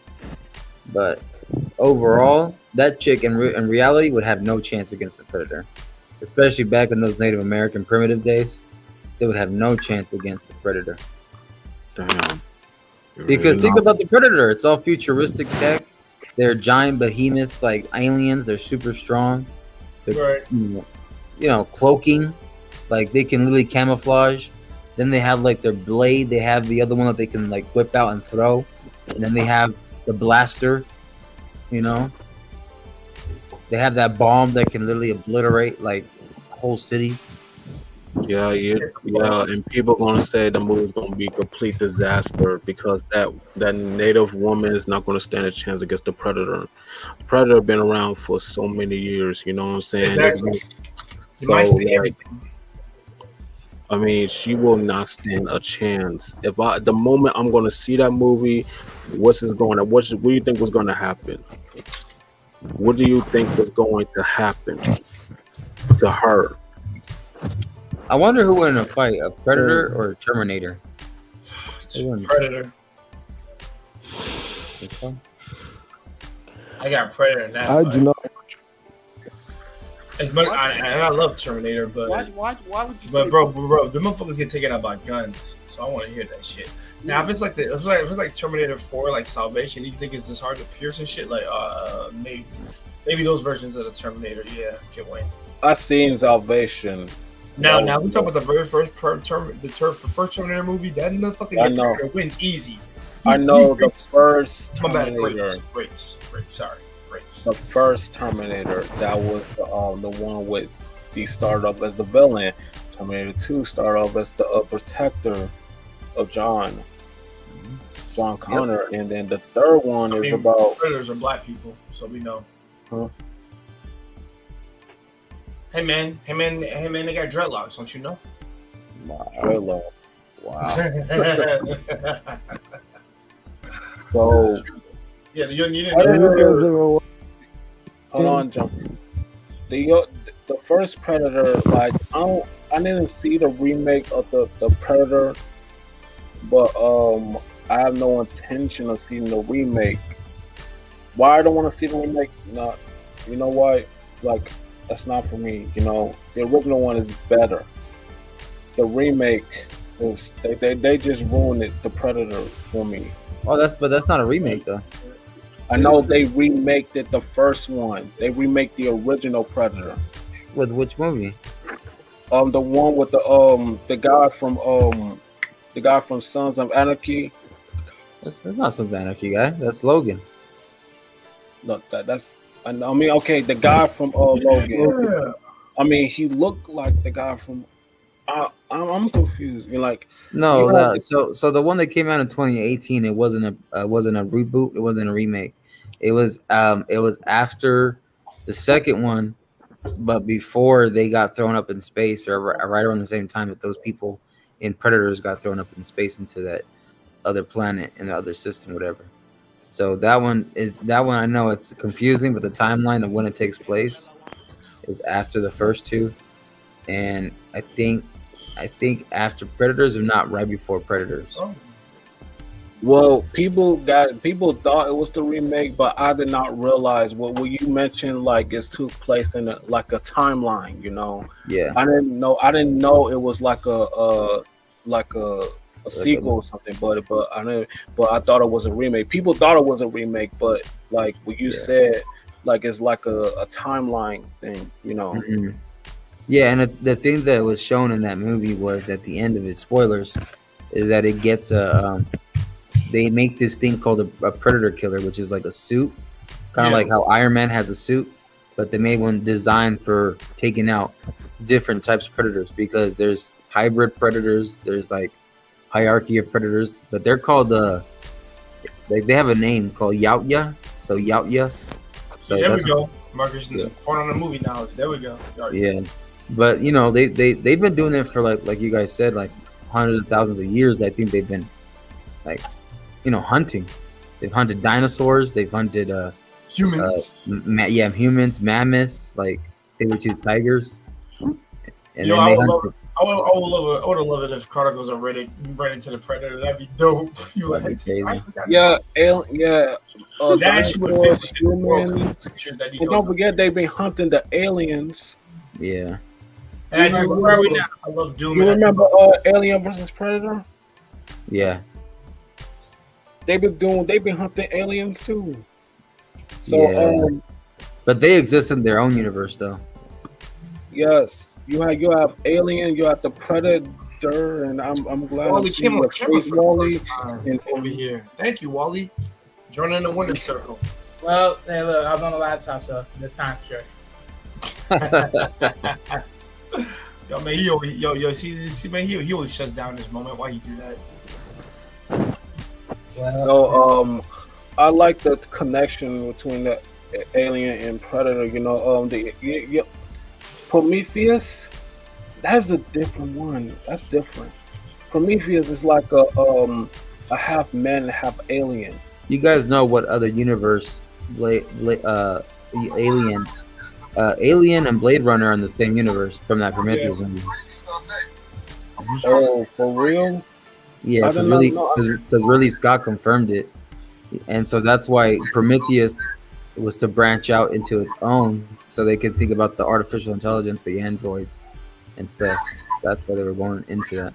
But overall, that chick in reality would have no chance against the Predator. Especially back in those Native American primitive days. They would have no chance against the Predator. Damn. You're Because really think not- about the Predator. It's all futuristic tech. They're giant behemoths like aliens. They're super strong. They're, Right. you know, cloaking. Like they can literally camouflage. Then they have like their blade. They have the other one that they can like whip out and throw. And then they have the blaster. You know, they have that bomb that can literally obliterate like a whole city. Yeah, and people gonna say the movie's gonna be a complete disaster because that native woman is not gonna stand a chance against the Predator. The Predator been around for so many years, you know what I'm saying? Exactly. You So, might say like, everything. I mean, she will not stand a chance. The moment I'm gonna see that movie, what do you think was gonna happen? What do you think was going to happen to her? I wonder who won in a fight, a Predator or a Terminator? Predator. I got Predator in that How'd fight. you know? As much, I love Terminator, but Why would you say? but bro, the motherfuckers get taken out by guns, so I want to hear that shit. Now, if it's like if it's like Terminator 4, like Salvation, you think it's just hard to pierce and shit, like maybe those versions of the Terminator, yeah, get Wayne. I seen Salvation. Now we talk about the very first first Terminator movie. That motherfucking Terminator wins easy. I know the first Terminator. Grapes. The first Terminator, that was the one with the started off as the villain. Terminator 2 started off as the protector of John Connor, and then the third one is about predators are black people, so we know. Huh? Hey man, they got dreadlocks, don't you know? Dreadlock. Wow. So yeah, you didn't know. Hold on, John. The first Predator, like I didn't see the remake of the Predator, but I have no intention of seeing the remake. Why I don't want to see the remake? Not, you know why? Like that's not for me. You know, the original one is better. The remake is they just ruined it. The Predator for me. Oh, that's not a remake though. I know they remaked it, the first one. They remake the original Predator. With which movie? The one with the guy from Sons of Anarchy. That's not Sons of Anarchy guy. That's Logan. No, that's. I mean, okay, the guy from Logan. Yeah. I mean, he looked like the guy from. I'm confused. You're like, no, so the one that came out in 2018, it wasn't a reboot. It wasn't a remake. It was after the second one, but before they got thrown up in space, or right around the same time that those people in Predators got thrown up in space into that other planet in the other system, whatever. So that one I know it's confusing, but the timeline of when it takes place is after the first two, and I think after Predators, or not right before Predators. Oh. Well, people thought it was the remake, but I did not realize what you mentioned. Like it took place in a timeline, you know. Yeah. I didn't know it was like a sequel or something. But I thought it was a remake. People thought it was a remake, but like what you said, like it's like a timeline thing, you know. Mm-hmm. Yeah, and the thing that was shown in that movie was at the end of it, spoilers, is that it gets they make this thing called a predator killer, which is like a suit, kind of like how Iron Man has a suit, but they made one designed for taking out different types of predators, because there's hybrid predators, there's like hierarchy of predators, but they're called they have a name called Yautja. So Yautja. So there we go. Marcus corner on the movie knowledge. There we go. Yeah. But you know, they've been doing it for like you guys said, like hundreds of thousands of years. I think they've been like, you know, hunting. They've hunted dinosaurs. They've hunted humans. Humans, mammoths, like saber-toothed tigers. And Yo, I would have loved it if Chronicles of Riddick ran into the Predator. That'd be dope. You like, yeah. That shit would fit humans. And don't forget, they've been hunting the aliens. Yeah. And where are we now? I love Doom. You remember Alien versus Predator? Yeah. They've been hunting aliens too. So but they exist in their own universe though. Yes. You have Alien, you have the Predator, and I'm glad Wally came on camera for Wally over here. Thank you, Wally. Joining the winner circle. Well, hey, look, I was on the laptop, so this time for sure. Yo, man, see, man, he always shuts down this moment. Why you do that? So, I like the connection between the Alien and Predator. You know, Prometheus, that's a different one. That's different. Prometheus is like a half man and half alien. You guys know what other universe Alien and Blade Runner are in the same universe from that Prometheus movie? Oh, for real? Yeah, because really Scott confirmed it, and so that's why Prometheus It was to branch out into its own, so they could think about the artificial intelligence, the androids, and stuff. That's why they were going into that.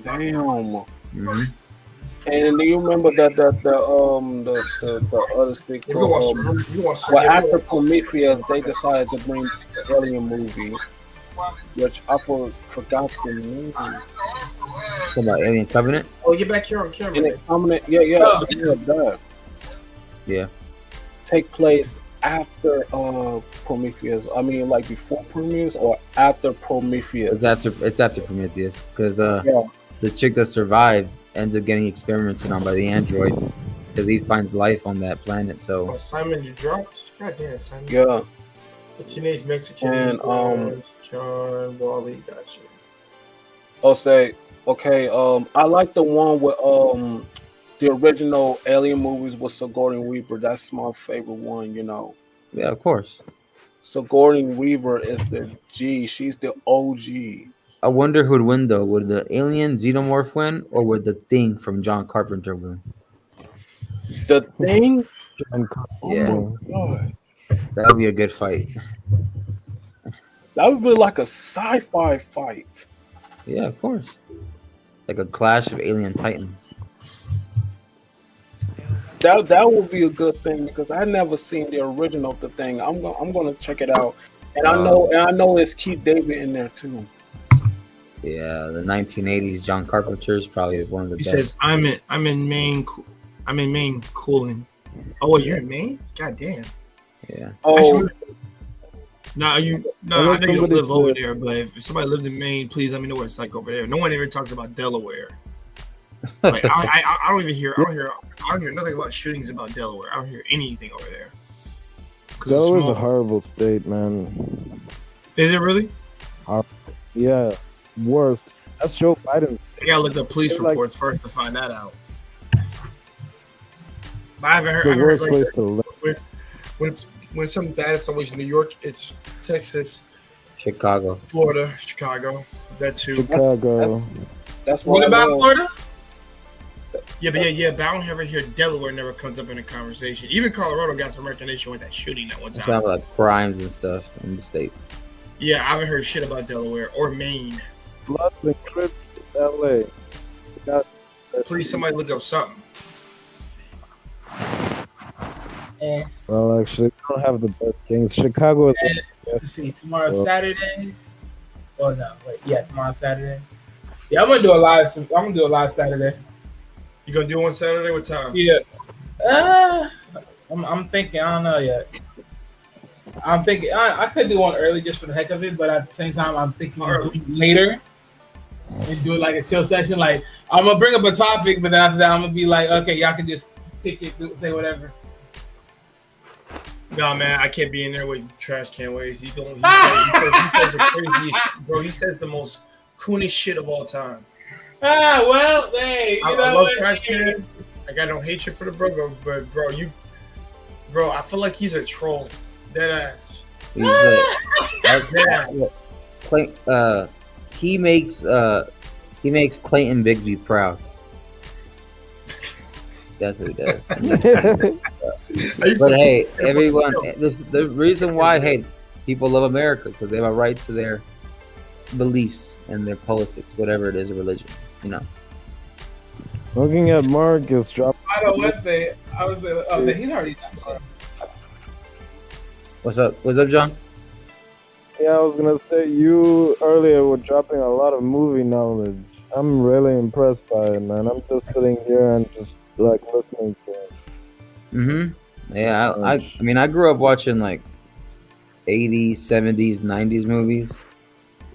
Damn. Hmm. And do you remember that the other stick? You can watch. You watch. Well, after Prometheus, they decided to bring the Alien movie, which I forgot the name. Talking about Alien Covenant. Oh, get back here on camera. And it Covenant, yeah, that Yeah. take place after Prometheus. I mean, like before Prometheus or after Prometheus? It's after Prometheus because Yeah. the chick that survived ends up getting experimented on by the android because he finds life on that planet. So Oh, Simon, you dropped. God damn it, Simon. Yeah. The teenage Mexican. And, John Wally. Gotcha. I'll say, okay, I like the one with the original Alien movies with Sigourney Weaver. That's my favorite one, you know. yeah, of course. Sigourney Weaver is the G. She's the OG. I wonder who'd win though. Would the alien xenomorph win, or would the Thing from John Carpenter win? The Thing? Yeah. Oh my God. That would be a good fight. That would be like a sci-fi fight. Yeah, of course. Like a clash of alien titans. That would be a good thing because I never seen the original of the Thing. I'm gonna check it out, and I know it's Keith David in there too. Yeah, the 1980s John Carpenter is probably one of the He best. says, "I'm in Maine. I'm in Maine cooling." Oh, wait, you're in Maine? God damn. Yeah. Oh, I know you don't live over there, but if somebody lived in Maine, please let me know what it's like over there. No one ever talks about Delaware. Like I don't even hear. I don't hear nothing about shootings about Delaware. I don't hear anything over there. Delaware's a horrible state, man. Is it really? Yeah, worst. That's Joe Biden. I gotta look up police They're like- reports first to find that out. But I haven't heard. The I heard worst like place to live. when it's something bad, it's always New York. It's Texas, Chicago. Florida, Chicago. That too. Chicago. that's What I about know. Florida? Yeah, but but I don't ever hear Delaware never comes up in a conversation. Even Colorado got some recognition with that shooting that one It's time. about like crimes and stuff in the States. Yeah, I haven't heard shit about Delaware or Maine. Bloods and Crips in LA. Got Please, somebody look up something. And Well, actually, we don't have the best things. Chicago is let's see, tomorrow's Well- Saturday. Oh no, wait, yeah, tomorrow's Saturday. Yeah, I'm gonna do a live Saturday. You gonna do one Saturday? What time? Yeah. I'm thinking. I don't know yet. I'm thinking I could do one early just for the heck of it, but at the same time, I'm thinking later and do it like a chill session. Like I'm gonna bring up a topic, but then after that, I'm gonna be like, okay, y'all can just pick it, say whatever. No, man, I can't be in there with trash can waste. He says the craziest, bro. He says the most coonish shit of all time. Well, hey, I love trash can. I got no hatred for the bro, but bro, I feel like he's a troll. Dead ass. He's he makes Clayton Bigsby proud. That's what he does. But hey, everyone, the reason why, hey, people love America because they have a right to their beliefs and their politics, whatever it is, a religion, you know. looking at Marcus drop. I know one thing. I was he's already done shit. What's up? What's up, John? Yeah, I was gonna say you earlier were dropping a lot of movie knowledge. I'm really impressed by it, man. I'm just sitting here and just like listening to it. Mm-hmm. Yeah, I mean, I grew up watching like 80s, 70s, 90s movies,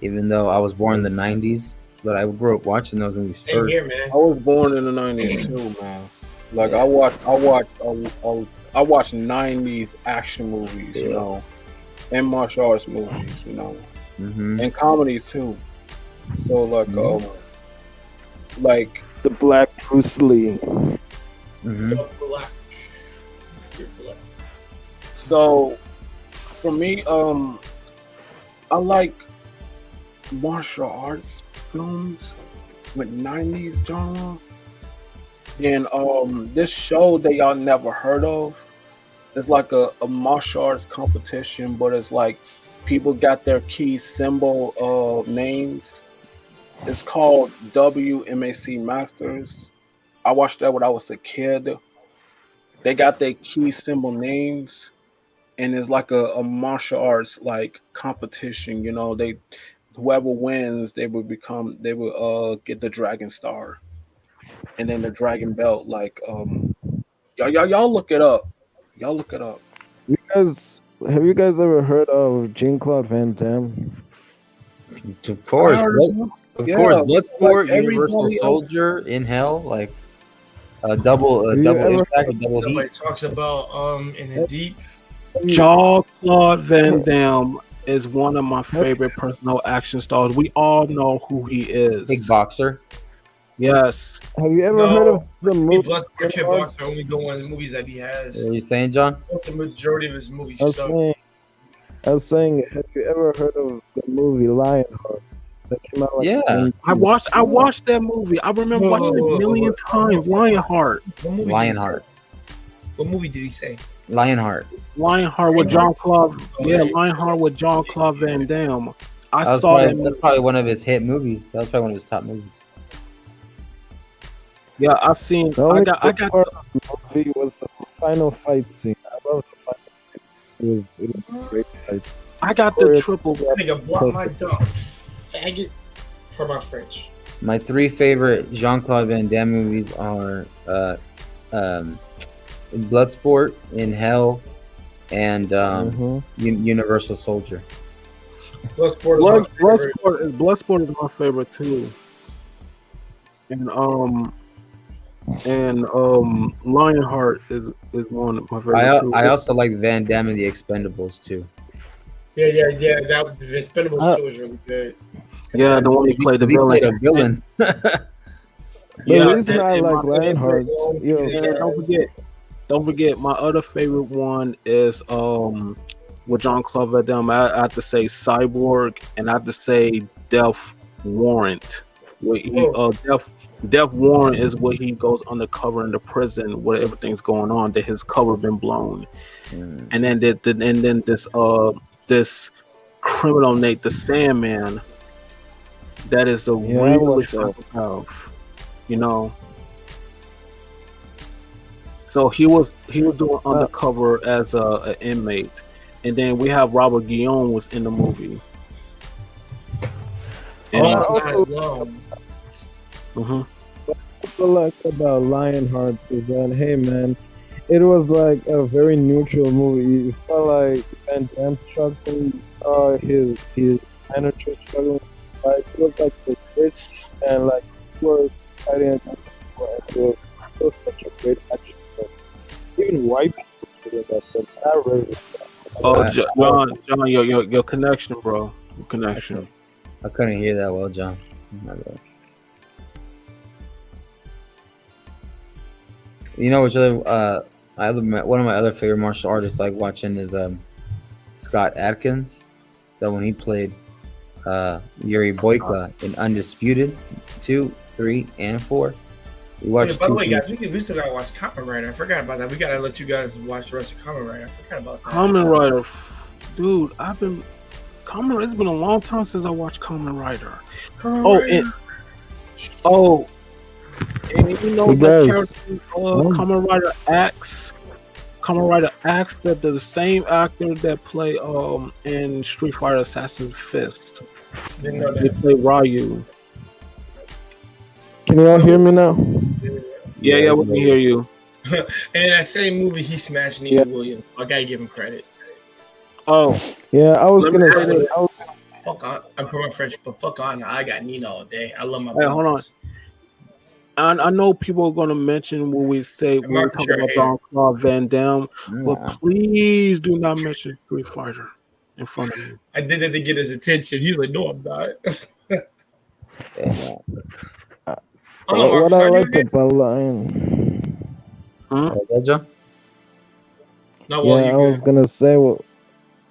even though I was born in the 90s. But I grew up watching those movies Same first. here, man. I was born in the 90s too, man. Like I watched 90s action movies, you know, and martial arts movies, you know, Mm-hmm. and comedies too. So like The Black Bruce Lee. Mm-hmm. Black. You're black. so for me, I like martial arts films with 90s genre. And this show that y'all never heard of, it's like a martial arts competition, but it's like people got their key symbol names. It's called WMAC Masters. I watched that when I was a kid. They got their key symbol names, and it's like a martial arts like competition. You know, they whoever wins, they will get the dragon star, and then the dragon belt. Like y'all look it up. Y'all look it up. You guys, have you guys ever heard of Jean-Claude Van Damme? Of course, I heard of him. of Yeah, course, like Bloodsport, Universal everybody else. Soldier, In Hell, like Have double you ever impact, double Nobody heat. talks about in the deep. Jean-Claude Van Damme is one of my favorite personal action stars. We all know who he is. Big boxer. Yes. Have you ever No, heard of the Me, movie? Bloodsport, Kickboxer only go on the movies that he has. What are you saying, John? The majority of his movies I was suck. saying, have you ever heard of the movie Lionheart that came out like Yeah. I watched that movie. I remember watching it a million times. Lionheart. What movie Lionheart. What movie did he say? Lionheart. Lionheart with Jean-Claude. Yeah, Lionheart with Jean-Claude Van Damme. I That was saw that probably, movie. that's probably one of his hit movies. That was probably one of his top movies. Yeah, I seen. The only I got. good part of the movie was the final fight scene. I love the final fight. It was a great fight. I got the triple. Nigga block my dog. Faggot. For my French. My three favorite Jean-Claude Van Damme movies are Bloodsport, In Hell, and Universal Soldier. Bloodsport Bloodsport is my favorite too. And Lionheart is one of my favorite too. I also like Van Damme and the Expendables too. Yeah. That the Expendables 2 is really good. Yeah, the one he played the He villain. played a villain. The Yeah, reason I and like my favorite Lionheart, one- yo, and don't forget, my other favorite one is with Jean-Claude Van Damme. I have to say Cyborg, and I have to say Death Warrant. Where he, Death Warrant is where he goes undercover in the prison where everything's going on. That his cover been blown, and then this criminal Nate the Sandman. That is a really psychopath, you know. So he was doing undercover as an inmate, and then we have Robert Guillaume was in the movie. And, what I like about Lionheart is that, hey man, it was like a very neutral movie. It felt like Van Damme struggling, his manager struggling. Like it was like the rich and like he was fighting against it was such a great action film. Even white people did that film. I really John, your connection, bro. Your connection. I couldn't hear that well, John. My bad. You know which other one of my other favorite martial artists I like watching is Scott Adkins. So when he played Yuri Boyka in Undisputed 2, 3, and 4. We watched by the two. way, guys, we still gotta watch Kamen Rider. I forgot about that. We gotta let you guys watch the rest of Kamen Rider. I forgot about that. Kamen Rider, dude. It's been a long time since I watched Kamen Rider. And you know the character Kamen Rider Axe. Kamen Rider Axe, that the same actor that play in Street Fighter Assassin's Fist. Didn't know that. They play Ryu. Can y'all hear me now? Yeah, we can hear you. And in that same movie, he smashed Nina Williams. I gotta give him credit. Oh, yeah, I was gonna say. Fuck on. I'm from my French, but fuck on. I got Nina all day. I love my. Hey, hold on. I know people are going to mention when we talk about Jean-Claude Van Damme, but please do not mention Street Fighter in front of you. I did it to get his attention. He's like, no, I'm not. What I liked about Lion. John? No, I was gonna say,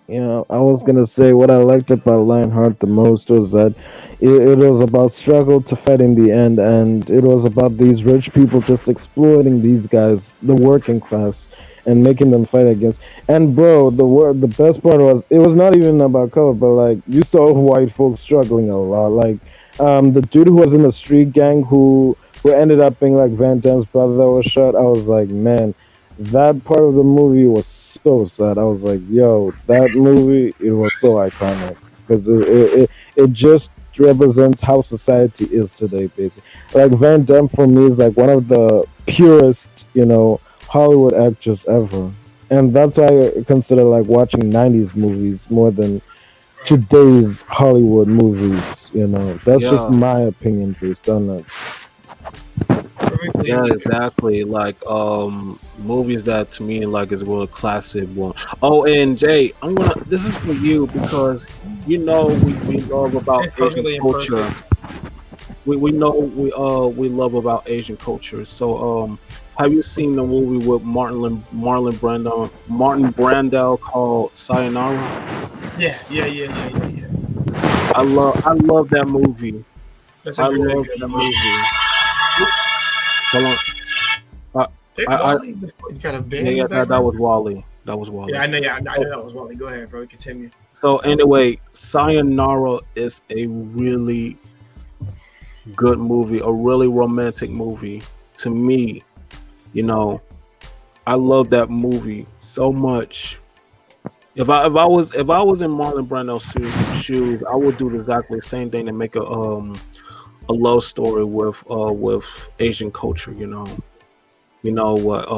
You know, I was gonna say what I liked about Lionheart the most was that it was about struggle to fight in the end, and it was about these rich people just exploiting these guys, the working class, and making them fight against. And bro, the best part was it was not even about color, but like you saw white folks struggling a lot. Like the dude who was in the street gang who ended up being like Van Damme's brother that was shot. I was like, man, that part of the movie was so sad. I was like, yo, that movie, it was so iconic because it just represents how society is today, basically. Like Van Damme for me is like one of the purest, Hollywood actors ever, and that's why I consider like watching '90s movies more than today's Hollywood movies. That's just Yeah, my opinion based on that. yeah, exactly. Like movies that to me like is one classic one. Oh, and Jay, this is for you because we love about It's Asian perfectly culture. imperfect. We know we love about Asian culture. So have you seen the movie with Martin Brando called Sayonara? Yeah. I love that movie. That's a I very love good that movie. movie. Oops. Hold on. I, Hey, I Wally, you got a band yeah, in yeah, the that background? was Wally. That was Yeah, I Wally. know. Yeah, I know So, that was Wally. Go ahead, bro. Continue. so anyway, Sayonara is a really good movie, a really romantic movie to me. You know, I love that movie so much. If I was in Marlon Brando's shoes, I would do exactly the same thing to make a love story with Asian culture. You know what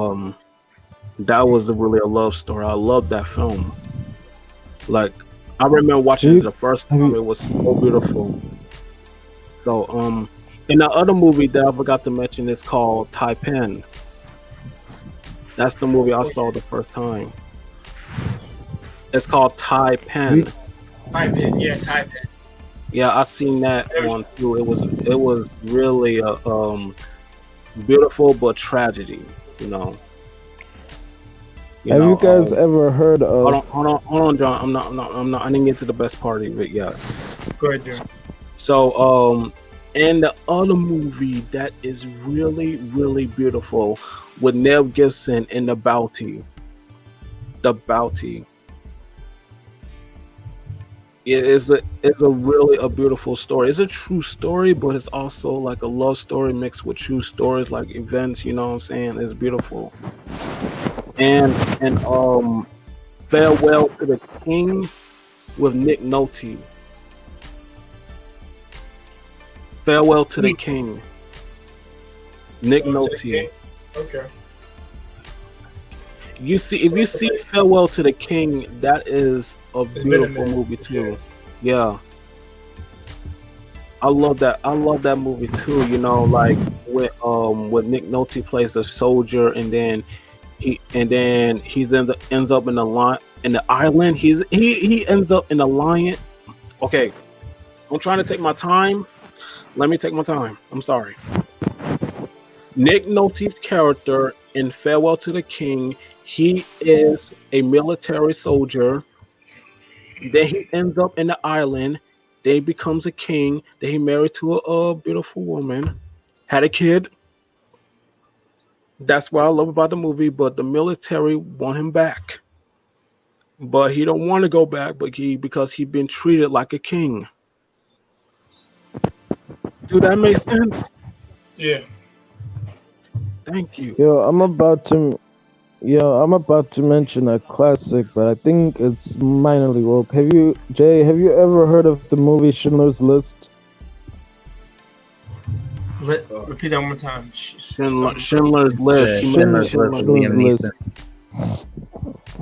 that was really a love story. I love that film. Like I remember Have watching it you, the first have time. you, It was so beautiful. So and the other movie that I forgot to mention is called Taipan. That's the movie I saw the first time. It's called have you, Taipan. Type in. Yeah, type in. Yeah, I seen that one too. It was really a beautiful but tragedy. You know. You have you know. guys ever heard Hold of? on, John. I didn't get to the best part of it yet. Go ahead, Jim. So, and the other movie that is really, really beautiful with Nev Gibson in the Bounty. It's a really a beautiful story. It's a true story, but it's also like a love story mixed with true stories, like events. You know what I'm saying? It's beautiful. And Farewell to the King with Nick Nolte. Farewell to the King. Nick Nolte. Okay. If you see Farewell to the King, that is a It's been a beautiful minute. movie too. Yeah. I love that. I love that movie too. Like with Nick Nolte plays the soldier, and then he ends up in the island. He ends up in the lion. Okay, I'm trying to take my time. Let me take my time. I'm sorry. Nick Nolte's character in Farewell to the King, he is a military soldier. Then he ends up in the island. Then he becomes a king. Then he married to a beautiful woman, had a kid. That's what I love about the movie. But the military want him back, but he don't want to go back. Because he been treated like a king. Do that make sense? Yeah. Thank you. I'm about to mention a classic, but I think it's minorly woke. Have you ever heard of the movie Schindler's List? Repeat that one more time. Schindler's List. Yeah, You Schindler's mentioned List Schindler's with Liam Schindler's Neeson. List.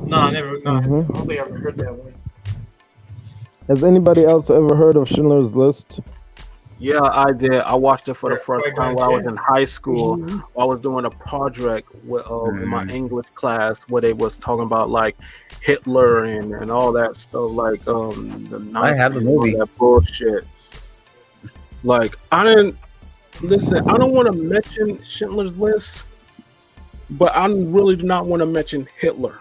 No, I never. No, I hmm don't think I ever heard that one. Has anybody else ever heard of Schindler's List? Yeah, I did. I watched it for the first Right, time go while I ahead, was in high school. Jay. I was doing a project in my Mm. English class where they was talking about like Hitler and all that stuff, like the I have Nazis the and all movie. that bullshit. Like I didn't listen. I don't want to mention Schindler's List, but I really do not want to mention Hitler.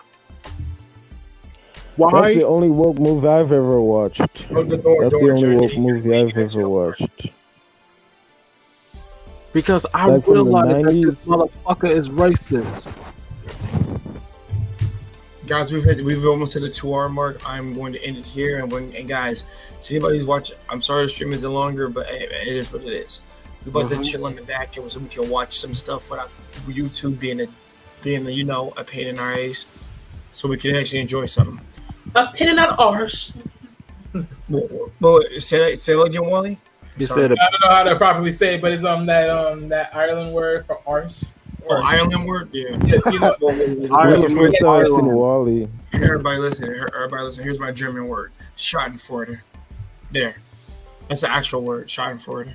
Why? the only woke movie I've ever watched. Close the door, That's the George. only You're woke an movie idiot. I've ever watched. Because I Like from the realize that this 90s. motherfucker is racist. Guys, we've almost hit the 2-hour mark. I'm going to end it here. And guys, to anybody who's watching, I'm sorry the stream isn't longer, but it is what it is. We about to chill in the back here so we can watch some stuff without YouTube being a pain in our ass, so we can actually enjoy something. A pin in that arse. Well, say that again, Wally. You Sorry. said I don't know how to properly say it, but it's that Ireland word for arse. Oh, Ireland word, yeah. Yeah, you know, Ireland First time I've seen Ireland. Wally. Everybody listen. Here's my German word: Schadenfreude. There, that's the actual word: Schadenfreude.